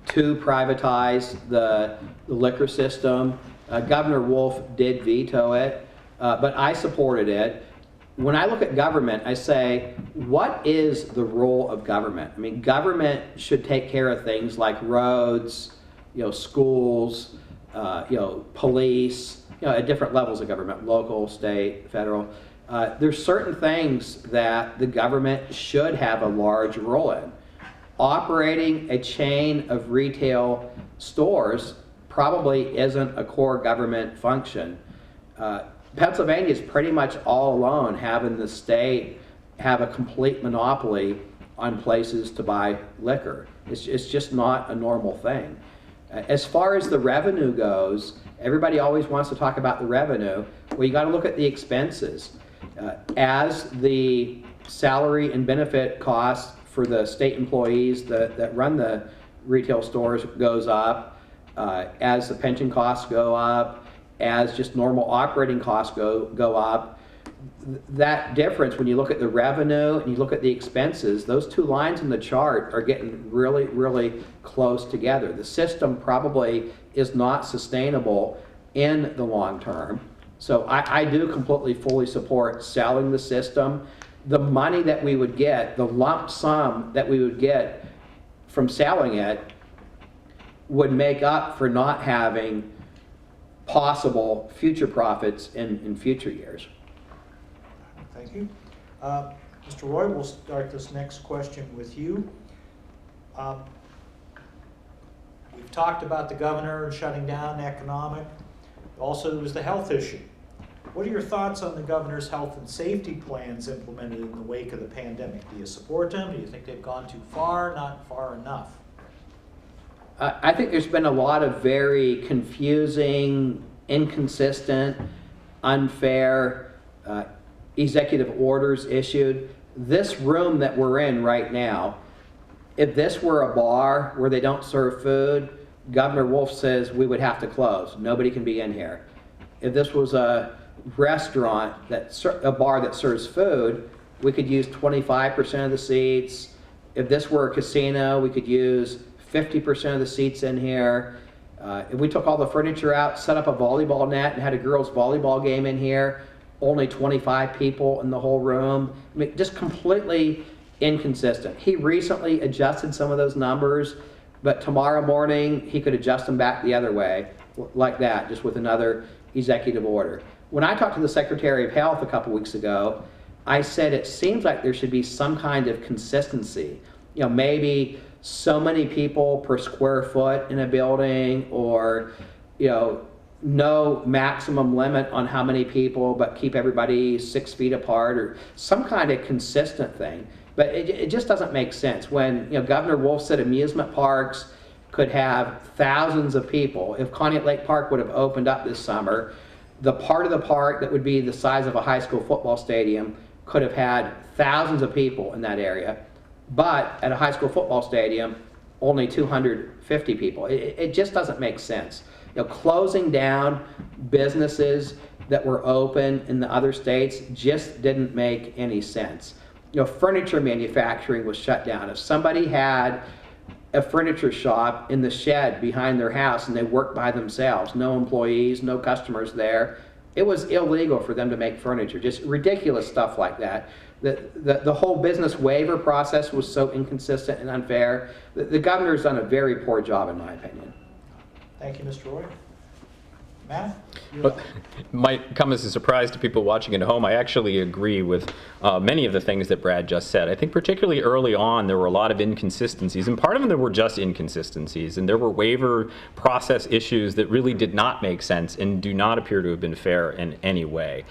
C: to privatize the liquor system. Governor Wolf did veto it, but I supported it. When I look at government, I say, what is the role of government? I mean, government should take care of things like roads, schools, police, at different levels of government, local, state, federal. There's certain things that the government should have a large role in. Operating a chain of retail stores probably isn't a core government function. Pennsylvania is pretty much all alone having the state have a complete monopoly on places to buy liquor. It's just not a normal thing. As far as the revenue goes, everybody always wants to talk about the revenue. Well, you got to look at the expenses. As the salary and benefit costs for the state employees that run the retail stores goes up, as the pension costs go up, as just normal operating costs go up, that difference, when you look at the revenue and you look at the expenses, those two lines in the chart are getting really, really close together. The system probably is not sustainable in the long term. So I do completely, fully support selling the system. The money that we would get, the lump sum that we would get from selling it, would make up for not having possible future profits in future years.
A: Thank you. Mr. Roae, we'll start this next question with you. We've talked about the governor shutting down economic. Also, there was the health issue. What are your thoughts on the governor's health and safety plans implemented in the wake of the pandemic? Do you support them? Do you think they've gone too far, not far enough?
C: I think there's been a lot of very confusing, inconsistent, unfair executive orders issued. This room that we're in right now, if this were a bar where they don't serve food, Governor Wolf says we would have to close. Nobody can be in here. If this was a restaurant, a bar that serves food, we could use 25% of the seats. If this were a casino, we could use 50% of the seats in here. If we took all the furniture out, set up a volleyball net and had a girls' volleyball game in here, only 25 people in the whole room. I mean, just completely inconsistent. He recently adjusted some of those numbers, but tomorrow morning he could adjust them back the other way, like that, just with another executive order. When I talked to the Secretary of Health a couple weeks ago, I said it seems like there should be some kind of consistency. You know, maybe so many people per square foot in a building, or, you know, no maximum limit on how many people, but keep everybody 6 feet apart, or some kind of consistent thing. But it just doesn't make sense. When, you know, Governor Wolf said amusement parks could have thousands of people. If Conneaut Lake Park would have opened up this summer, the part of the park that would be the size of a high school football stadium could have had thousands of people in that area. But at a high school football stadium, only 250 people. It just doesn't make sense. You know, closing down businesses that were open in the other states just didn't make any sense. You know, furniture manufacturing was shut down. If somebody had a furniture shop in the shed behind their house and they worked by themselves, no employees, no customers there, it was illegal for them to make furniture. Just ridiculous stuff like that. The whole business waiver process was so inconsistent and unfair. The governor's done a very poor job, in my opinion.
A: Thank you, Mr. Roae. Matt?
B: But it might come as a surprise to people watching at home. I actually agree with many of the things that Brad just said. I think particularly early on there were a lot of inconsistencies, and part of them were just inconsistencies, and there were waiver process issues that really did not make sense and do not appear to have been fair in any way.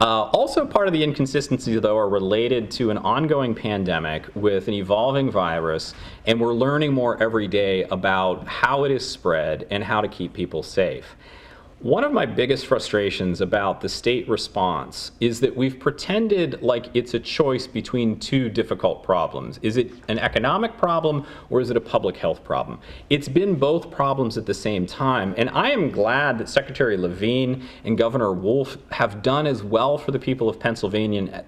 B: Also, part of the inconsistencies, though, are related to an ongoing pandemic with an evolving virus, and we're learning more every day about how it is spread and how to keep people safe. One of my biggest frustrations about the state response is that we've pretended like it's a choice between two difficult problems. Is it an economic problem or is it a public health problem? It's been both problems at the same time, and I am glad that Secretary Levine and Governor Wolf have done as well for the people of Pennsylvania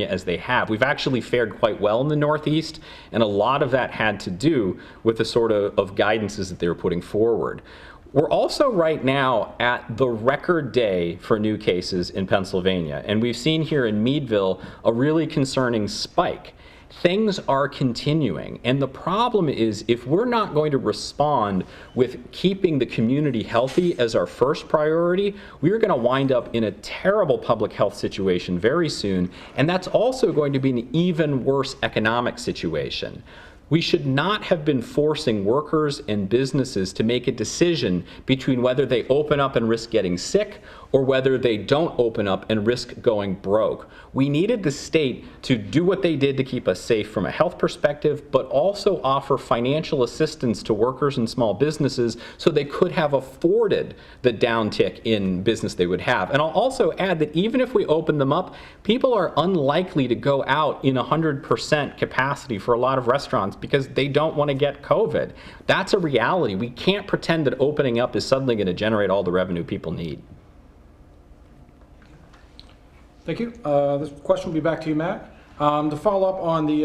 B: as they have. We've actually fared quite well in the Northeast, and a lot of that had to do with the sort of guidances that they were putting forward. We're also right now at the record day for new cases in Pennsylvania, and we've seen here in Meadville a really concerning spike. Things are continuing, and the problem is if we're not going to respond with keeping the community healthy as our first priority, we're going to wind up in a terrible public health situation very soon, and that's also going to be an even worse economic situation. We should not have been forcing workers and businesses to make a decision between whether they open up and risk getting sick or whether they don't open up and risk going broke. We needed the state to do what they did to keep us safe from a health perspective, but also offer financial assistance to workers and small businesses so they could have afforded the downtick in business they would have. And I'll also add that even if we open them up, people are unlikely to go out in 100% capacity for a lot of restaurants because they don't want to get COVID. That's a reality. We can't pretend that opening up is suddenly going to generate all the revenue people need.
D: Thank you. This question will be back to you, Matt. To follow up on the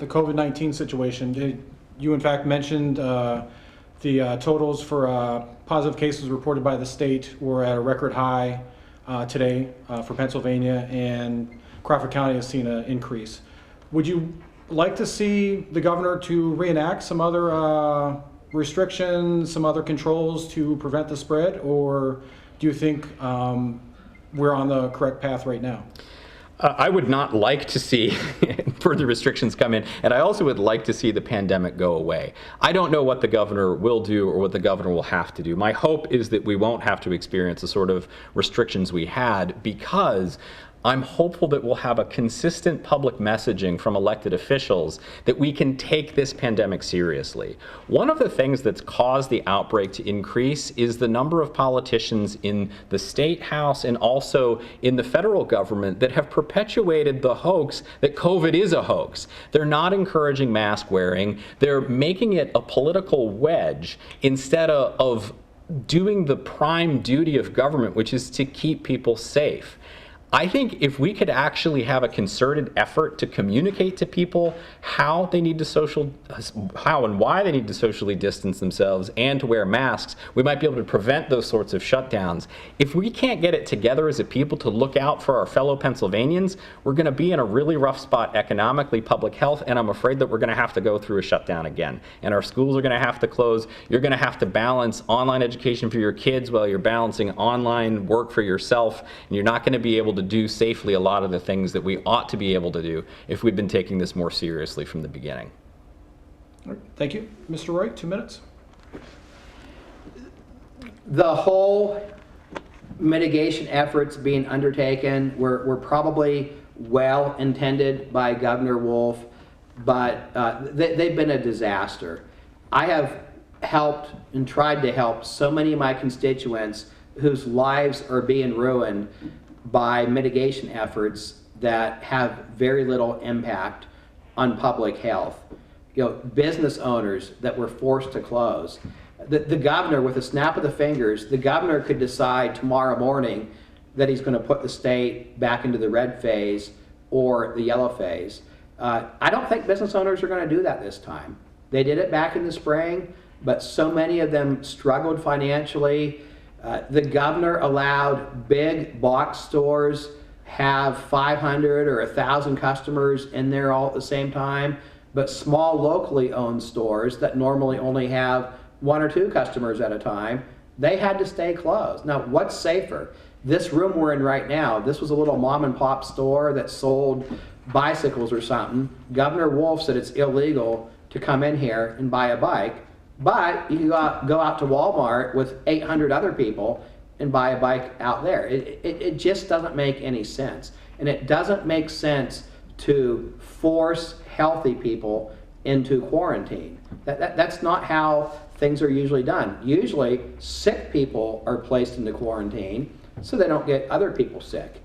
D: COVID-19 situation, you in fact mentioned the totals for positive cases reported by the state were at a record high today for Pennsylvania, and Crawford County has seen an increase. Would you like to see the governor to reenact some other restrictions, some other controls to prevent the spread, or do you think we're on the correct path right now?
B: I would not like to see further restrictions come in, and I also would like to see the pandemic go away. I don't know what the governor will do or what the governor will have to do. My hope is that we won't have to experience the sort of restrictions we had, because I'm hopeful that we'll have a consistent public messaging from elected officials that we can take this pandemic seriously. One of the things that's caused the outbreak to increase is the number of politicians in the state house and also in the federal government that have perpetuated the hoax that COVID is a hoax. They're not encouraging mask wearing. They're making it a political wedge instead of doing the prime duty of government, which is to keep people safe. I think if we could actually have a concerted effort to communicate to people how and why they need to socially distance themselves and to wear masks, we might be able to prevent those sorts of shutdowns. If we can't get it together as a people to look out for our fellow Pennsylvanians, we're going to be in a really rough spot economically, public health, and I'm afraid that we're going to have to go through a shutdown again. And our schools are going to have to close. You're going to have to balance online education for your kids while you're balancing online work for yourself, and you're not going to be able to do safely a lot of the things that we ought to be able to do if we've been taking this more seriously from the beginning.
D: All right. Thank you. Mr. Roae, 2 minutes.
C: The whole mitigation efforts being undertaken were probably well intended by Governor Wolf, but they've been a disaster. I have helped and tried to help so many of my constituents whose lives are being ruined by mitigation efforts that have very little impact on public health. Business owners that were forced to close. The governor, with a snap of the fingers, the governor could decide tomorrow morning that he's going to put the state back into the red phase or the yellow phase. I don't think business owners are going to do that this time. They did it back in the spring, but so many of them struggled financially. The governor allowed big box stores have 500 or 1,000 customers in there all at the same time, but small locally owned stores that normally only have 1 or 2 customers at a time, they had to stay closed. Now, what's safer? This room we're in right now, this was a little mom and pop store that sold bicycles or something. Governor Wolf said it's illegal to come in here and buy a bike. But you can go out to Walmart with 800 other people and buy a bike out there. It just doesn't make any sense. And it doesn't make sense to force healthy people into quarantine. That's not how things are usually done. Usually, sick people are placed into quarantine so they don't get other people sick.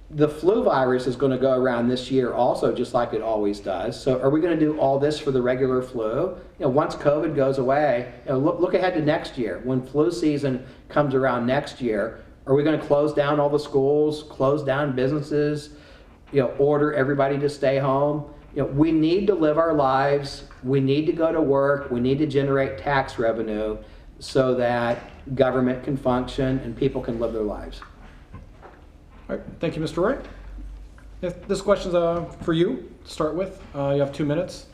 C: The flu virus is going to go around this year also, just like it always does. So are we going to do all this for the regular flu? Once COVID goes away, look ahead to next year. When flu season comes around next year, are we going to close down all the schools, close down businesses, order everybody to stay home? We need to live our lives. We need to go to work. We need to generate tax revenue so that government can function and people can live their lives.
D: All right. Thank you, Mr. Roae. This question's for you to start with. You have 2 minutes.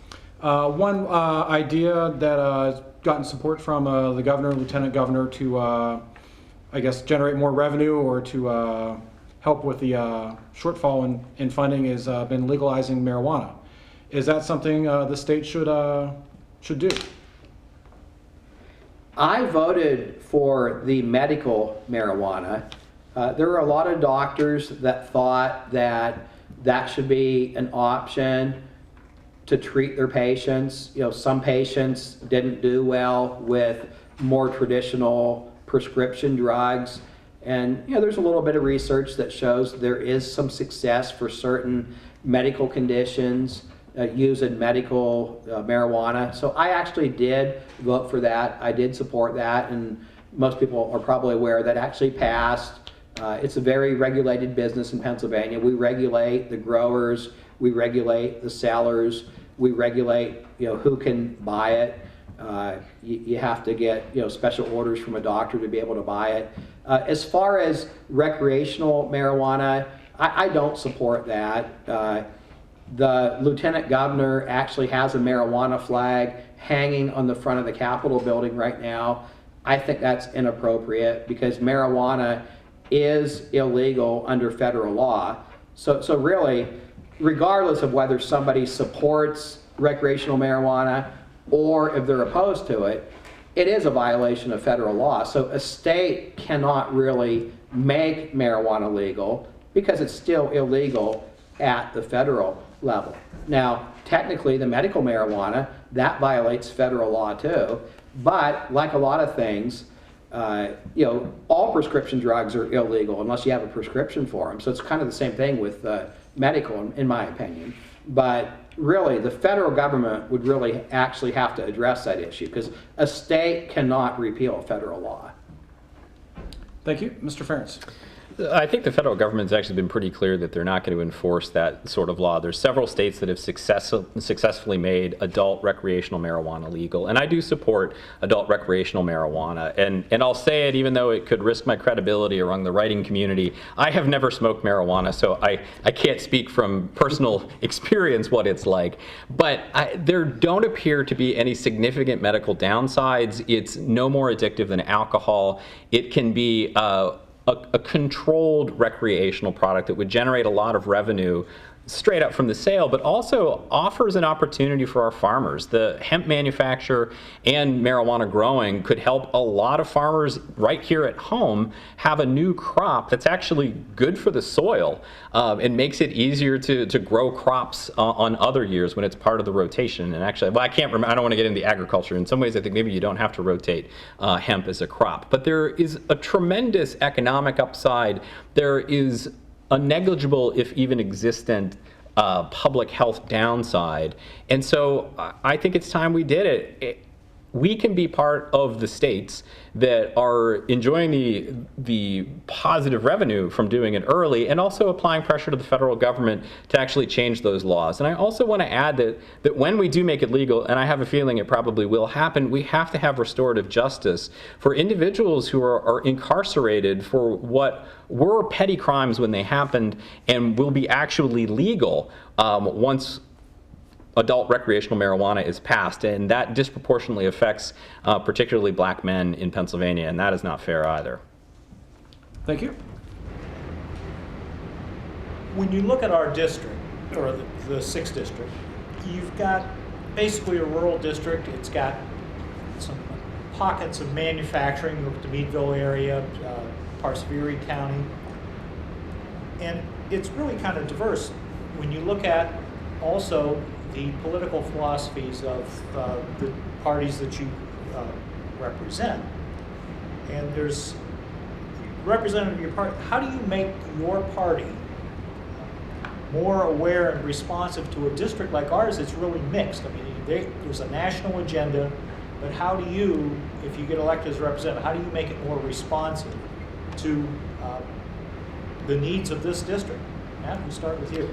D: One idea that has gotten support from the governor, lieutenant governor to, I guess, generate more revenue or to help with the shortfall in funding has been legalizing marijuana. Is that something the state should do?
C: I voted for the medical marijuana. There were a lot of doctors that thought that that should be an option to treat their patients. You know, some patients didn't do well with more traditional prescription drugs. And, you know, there's a little bit of research that shows there is some success for certain medical conditions using medical marijuana. So I actually did vote for that. I did support that, and most people are probably aware that actually passed. It's a very regulated business in Pennsylvania. We regulate the growers, we regulate the sellers, we regulate, you know, who can buy it. You have to get, you know, special orders from a doctor to be able to buy it. As far as recreational marijuana, I don't support that. The lieutenant governor actually has a marijuana flag hanging on the front of the Capitol building right now. I think that's inappropriate because marijuana is illegal under federal law. So really, regardless of whether somebody supports recreational marijuana or if they're opposed to it, it is a violation of federal law. So a state cannot really make marijuana legal because it's still illegal at the federal level. Now, technically, the medical marijuana, that violates federal law too, but like a lot of things, you know, all prescription drugs are illegal unless you have a prescription for them. So it's kind of the same thing with medical, in my opinion. But really, the federal government would really actually have to address that issue because a state cannot repeal federal law.
D: Thank you. Mr. Ferrence.
B: I think the federal government's actually been pretty clear that they're not going to enforce that sort of law. There's several states that have successfully made adult recreational marijuana legal, and I do support adult recreational marijuana. And I'll say it even though it could risk my credibility among the writing community. I have never smoked marijuana, so I can't speak from personal experience what it's like. But there don't appear to be any significant medical downsides. It's no more addictive than alcohol. It can be a controlled recreational product that would generate a lot of revenue straight up from the sale, but also offers an opportunity for our farmers. The hemp manufacture and marijuana growing could help a lot of farmers right here at home have a new crop that's actually good for the soil and makes it easier to grow crops on other years when it's part of the rotation. And actually, well, I can't remember, I don't want to get into agriculture. In some ways, I think maybe you don't have to rotate hemp as a crop, but there is a tremendous economic upside. There is a negligible, if even existent, public health downside. And so I think it's time we did it. We can be part of the states that are enjoying the positive revenue from doing it early and also applying pressure to the federal government to actually change those laws. And I also want to add that when we do make it legal, and I have a feeling it probably will happen, we have to have restorative justice for individuals who are incarcerated for what were petty crimes when they happened and will be actually legal once adult recreational marijuana is passed, and that disproportionately affects particularly black men in Pennsylvania, and that is not fair either.
D: Thank you.
A: When you look at our district, or the 6th district, you've got basically a rural district. It's got some pockets of manufacturing. Look at the Meadville area, parts of Erie County, and it's really kind of diverse. When you look at also the political philosophies of the parties that you represent, and there's representative of your party. How do you make your party more aware and responsive to a district like ours that's really mixed? I mean, there's a national agenda, but how do you, if you get elected as a representative, how do you make it more responsive to the needs of this district? Matt, we'll start with you.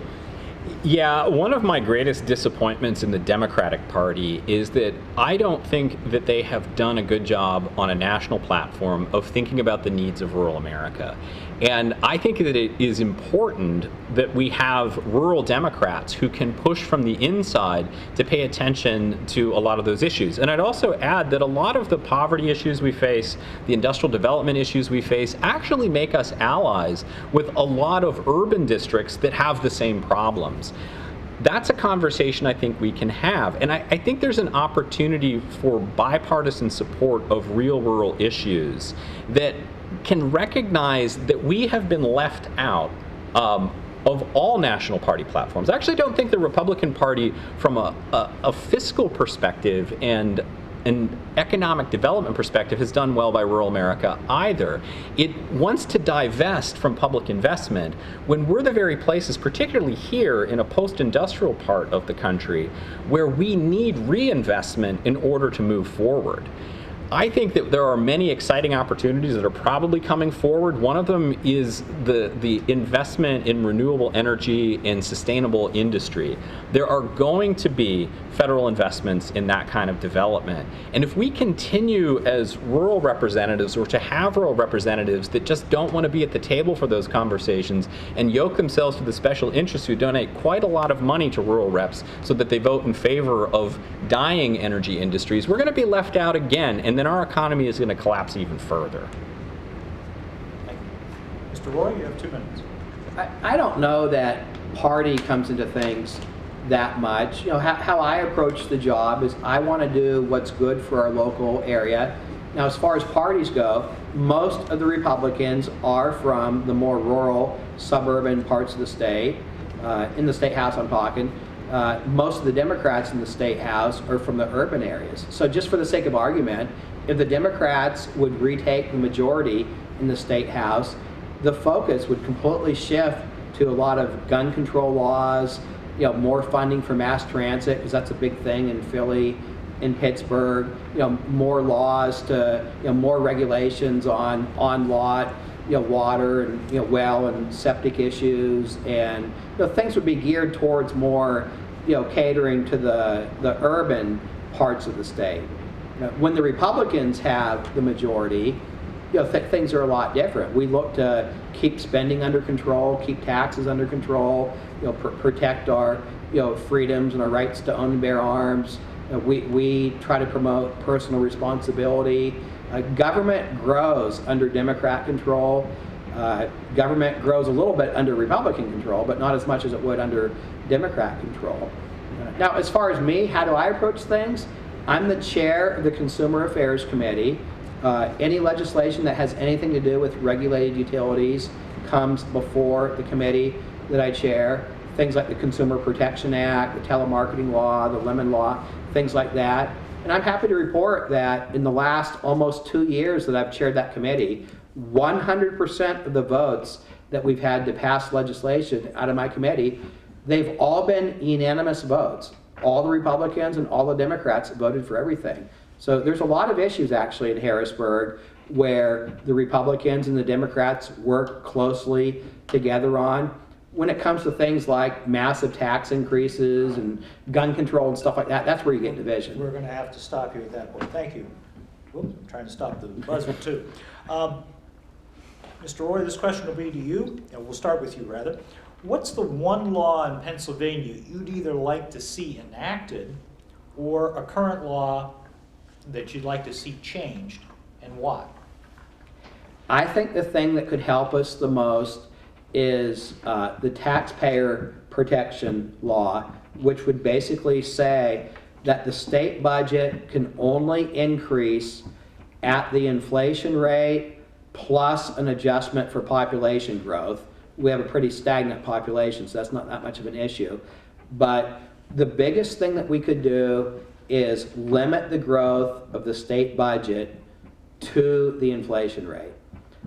B: Yeah, one of my greatest disappointments in the Democratic Party is that I don't think that they have done a good job on a national platform of thinking about the needs of rural America. And I think that it is important that we have rural Democrats who can push from the inside to pay attention to a lot of those issues. And I'd also add that a lot of the poverty issues we face, the industrial development issues we face, actually make us allies with a lot of urban districts that have the same problems. That's a conversation I think we can have. And I think there's an opportunity for bipartisan support of real rural issues that can recognize that we have been left out of all national party platforms. I actually don't think the Republican Party, from a fiscal perspective and an economic development perspective, has done well by rural America either. It wants to divest from public investment when we're the very places, particularly here in a post-industrial part of the country, where we need reinvestment in order to move forward. I think that there are many exciting opportunities that are probably coming forward. One of them is the investment in renewable energy and sustainable industry. There are going to be federal investments in that kind of development. And if we continue as rural representatives, or to have rural representatives that just don't want to be at the table for those conversations and yoke themselves to the special interests who donate quite a lot of money to rural reps so that they vote in favor of dying energy industries, we're going to be left out again. And then our economy is going to collapse even further.
A: Thank you. Mr. Roae, you have 2 minutes.
C: I don't know that party comes into things that much. You know, how I approach the job is I want to do what's good for our local area. Now, as far as parties go, most of the Republicans are from the more rural, suburban parts of the state. In the state house, I'm talking. Most of the Democrats in the state house are from the urban areas. So just for the sake of argument, if the Democrats would retake the majority in the state house, the focus would completely shift to a lot of gun control laws, you know, more funding for mass transit, because that's a big thing in Philly, in Pittsburgh, you know, more laws to, you know, more regulations on lot, you know, water and, you know, well and septic issues, and, you know, things would be geared towards more, you know, catering to the urban parts of the state. You know, when the Republicans have the majority, you know, things are a lot different. We look to keep spending under control, keep taxes under control, you know, protect our, you know, freedoms and our rights to own and bear arms. You know, we try to promote personal responsibility. Government grows under Democrat control. Government grows a little bit under Republican control, but not as much as it would under Democrat control. Now, as far as me, how do I approach things? I'm the chair of the Consumer Affairs Committee. Any legislation that has anything to do with regulated utilities comes before the committee that I chair. Things like the Consumer Protection Act, the telemarketing law, the lemon law, things like that. And I'm happy to report that in the last almost 2 years that I've chaired that committee, 100% of the votes that we've had to pass legislation out of my committee, they've all been unanimous votes. All the Republicans and all the Democrats voted for everything. So there's a lot of issues actually in Harrisburg where the Republicans and the Democrats work closely together on. When it comes to things like massive tax increases and gun control and stuff like that, that's where you get division.
A: We're going to have to stop you at that point. Thank you. Whoops, I'm trying to stop the buzzer too. Mr. Roae, this question will be to you, and we'll start with you rather. What's the one law in Pennsylvania you'd either like to see enacted or a current law that you'd like to see changed, and why?
C: I think the thing that could help us the most is the taxpayer protection law, which would basically say that the state budget can only increase at the inflation rate plus an adjustment for population growth. We have a pretty stagnant population, so that's not that much of an issue. But the biggest thing that we could do is limit the growth of the state budget to the inflation rate.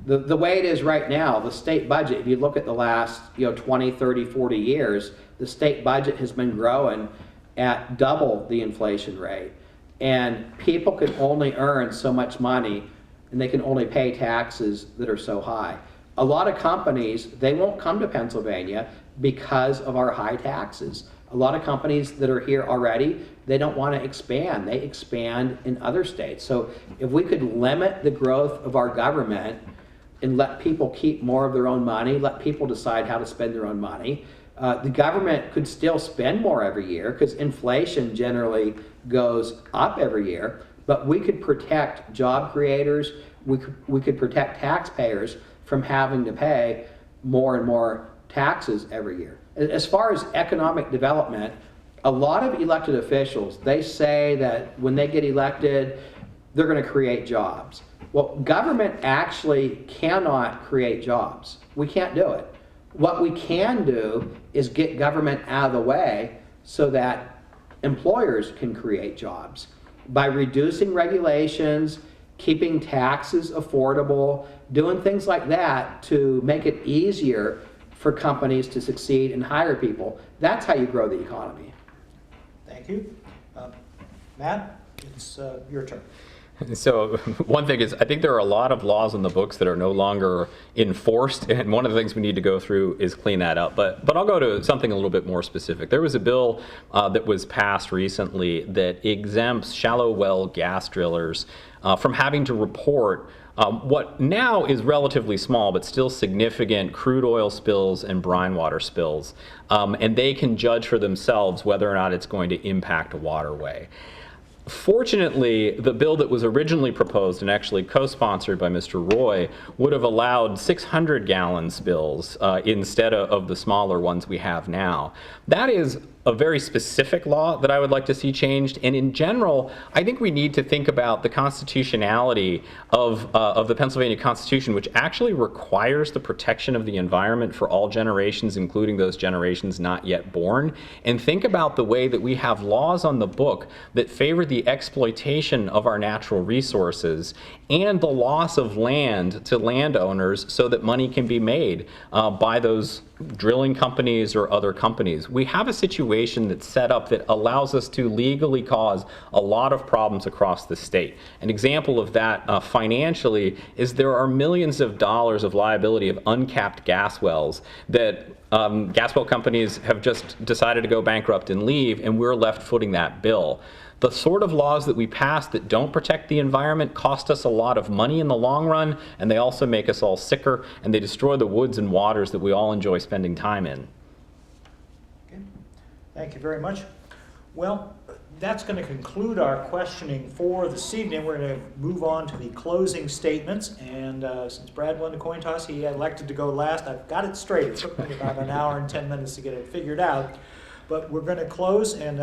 C: The way it is right now, the state budget, if you look at the last 20, 30, 40 years, the state budget has been growing at double the inflation rate. And people can only earn so much money, and they can only pay taxes that are so high. A lot of companies, they won't come to Pennsylvania because of our high taxes. A lot of companies that are here already, they don't want to expand. They expand in other states. So if we could limit the growth of our government and let people keep more of their own money, let people decide how to spend their own money, the government could still spend more every year because inflation generally goes up every year, but we could protect job creators, we could protect taxpayers from having to pay more and more taxes every year. As far as economic development, a lot of elected officials, they say that when they get elected, they're going to create jobs. Well, government actually cannot create jobs. We can't do it. What we can do is get government out of the way so that employers can create jobs by reducing regulations, keeping taxes affordable, doing things like that to make it easier for companies to succeed and hire people. That's how you grow the economy.
A: Thank you. Matt, it's your turn.
B: So one thing is, I think there are a lot of laws in the books that are no longer enforced, and one of the things we need to go through is clean that up. But I'll go to something a little bit more specific. There was a bill that was passed recently that exempts shallow well gas drillers from having to report what now is relatively small but still significant crude oil spills and brine water spills. And they can judge for themselves whether or not it's going to impact a waterway. Fortunately, the bill that was originally proposed and actually co-sponsored by Mr. Roae would have allowed 600-gallon spills instead of the smaller ones we have now. That is a very specific law that I would like to see changed, and in general, I think we need to think about the constitutionality of the Pennsylvania Constitution, which actually requires the protection of the environment for all generations, including those generations not yet born, and think about the way that we have laws on the book that favor the exploitation of our natural resources and the loss of land to landowners so that money can be made by those drilling companies or other companies. We have a situation that's set up that allows us to legally cause a lot of problems across the state. An example of that financially is there are millions of dollars of liability of uncapped gas wells that gas well companies have just decided to go bankrupt and leave, and we're left footing that bill. The sort of laws that we pass that don't protect the environment cost us a lot of money in the long run, and they also make us all sicker, and they destroy the woods and waters that we all enjoy spending time in.
A: Okay. Thank you very much. Well, that's going to conclude our questioning for this evening. We're going to move on to the closing statements, and since Brad won the coin toss, he elected to go last. I've got it straight. It took me about an hour and 10 minutes to get it figured out, but we're going to close, and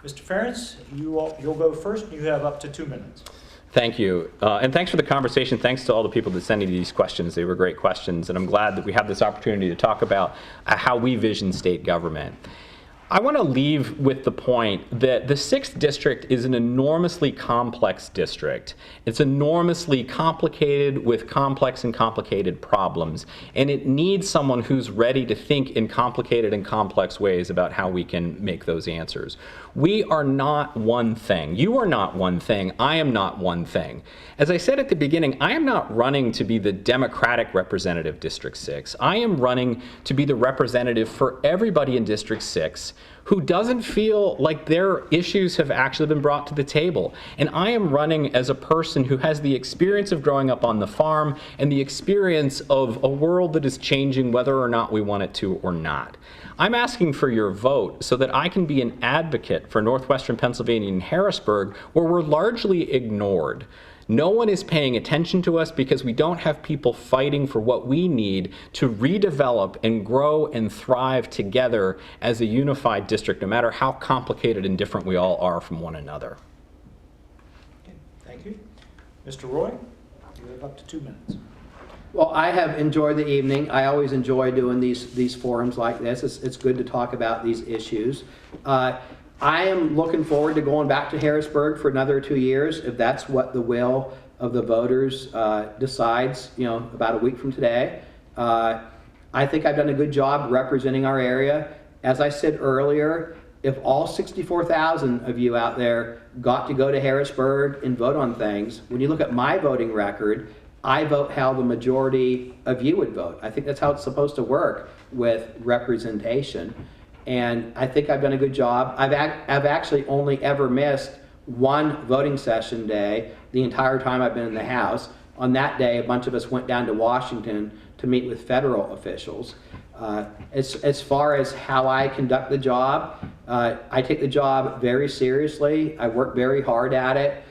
A: Mr. Ferrence, you'll go first. You have up to 2 minutes.
B: Thank you. And thanks for the conversation. Thanks to all the people that sent in these questions. They were great questions. And I'm glad that we have this opportunity to talk about how we vision state government. I want to leave with the point that the 6th district is an enormously complex district. It's enormously complicated with complex and complicated problems, and it needs someone who's ready to think in complicated and complex ways about how we can make those answers. We are not one thing. You are not one thing. I am not one thing. As I said at the beginning, I am not running to be the Democratic representative District 6. I am running to be the representative for everybody in District 6 who doesn't feel like their issues have actually been brought to the table. And I am running as a person who has the experience of growing up on the farm and the experience of a world that is changing whether or not we want it to or not. I'm asking for your vote so that I can be an advocate for Northwestern Pennsylvania and Harrisburg, where we're largely ignored. No one is paying attention to us because we don't have people fighting for what we need to redevelop and grow and thrive together as a unified district, no matter how complicated and different we all are from one another.
A: Okay, thank you. Mr. Roae, you have up to 2 minutes.
C: Well, I have enjoyed the evening. I always enjoy doing these forums like this. It's good to talk about these issues. I am looking forward to going back to Harrisburg for another 2 years, if that's what the will of the voters decides, about a week from today. I think I've done a good job representing our area. As I said earlier, if all 64,000 of you out there got to go to Harrisburg and vote on things, when you look at my voting record, I vote how the majority of you would vote. I think that's how it's supposed to work with representation. And I think I've done a good job. I've actually only ever missed one voting session day the entire time I've been in the House. On that day, a bunch of us went down to Washington to meet with federal officials. As far as how I conduct the job, I take the job very seriously. I work very hard at it.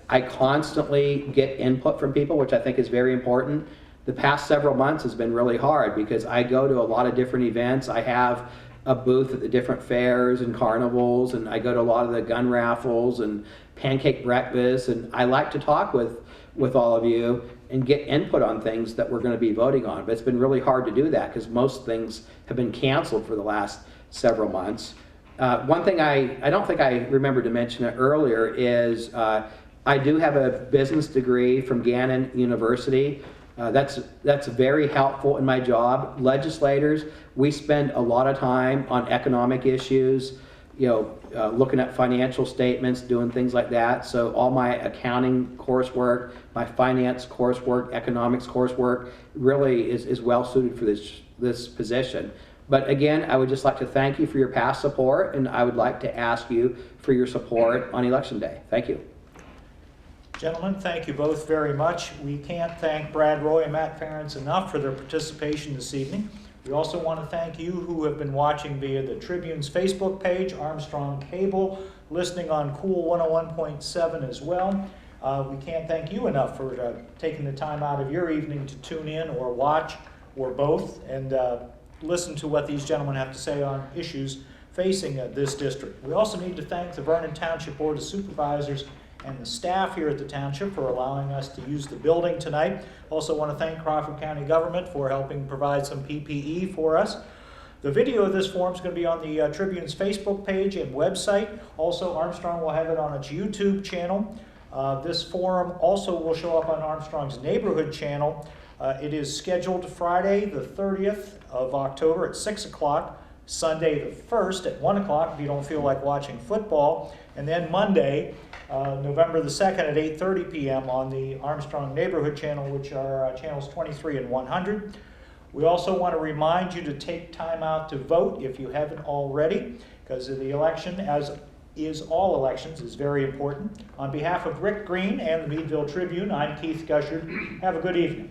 C: I constantly get input from people, which I think is very important. the past several months has been really hard because I go to a lot of different events. I have a booth at the different fairs and carnivals, and I go to a lot of the gun raffles and pancake breakfasts, and I like to talk with all of you and get input on things that we're going to be voting on. But it's been really hard to do that because most things have been canceled for the last several months. One thing I don't think I remembered to mention it earlier is I do have a business degree from Gannon University. That's very helpful in my job. Legislators, we spend a lot of time on economic issues, looking at financial statements, doing things like that. So all my accounting coursework, my finance coursework, economics coursework really is well suited for this position. But again, I would just like to thank you for your past support, and I would like to ask you for your support on Election Day. Thank you.
A: Gentlemen, thank you both very much. We can't thank Brad Roae and Matt Ferrence enough for their participation this evening. We also want to thank you who have been watching via the Tribune's Facebook page, Armstrong Cable, listening on Cool 101.7 as well. We can't thank you enough for taking the time out of your evening to tune in or watch or both and listen to what these gentlemen have to say on issues facing this district. We also need to thank the Vernon Township Board of Supervisors and the staff here at the township for allowing us to use the building tonight. Also want to thank Crawford County government for helping provide some PPE for us. The video of this forum is going to be on the Tribune's Facebook page and website. Also, Armstrong will have it on its YouTube channel. This forum also will show up on Armstrong's neighborhood channel. It is scheduled Friday the 30th of October at 6 o'clock, Sunday the 1st at 1 o'clock if you don't feel like watching football, and then Monday, November the 2nd at 8:30 p.m. on the Armstrong neighborhood channel, which are channels 23 and 100. We also want to remind you to take time out to vote if you haven't already, because the election, as is all elections, is very important. On behalf of Rick Green and the Meadville Tribune, I'm Keith Gushard. Have a good evening.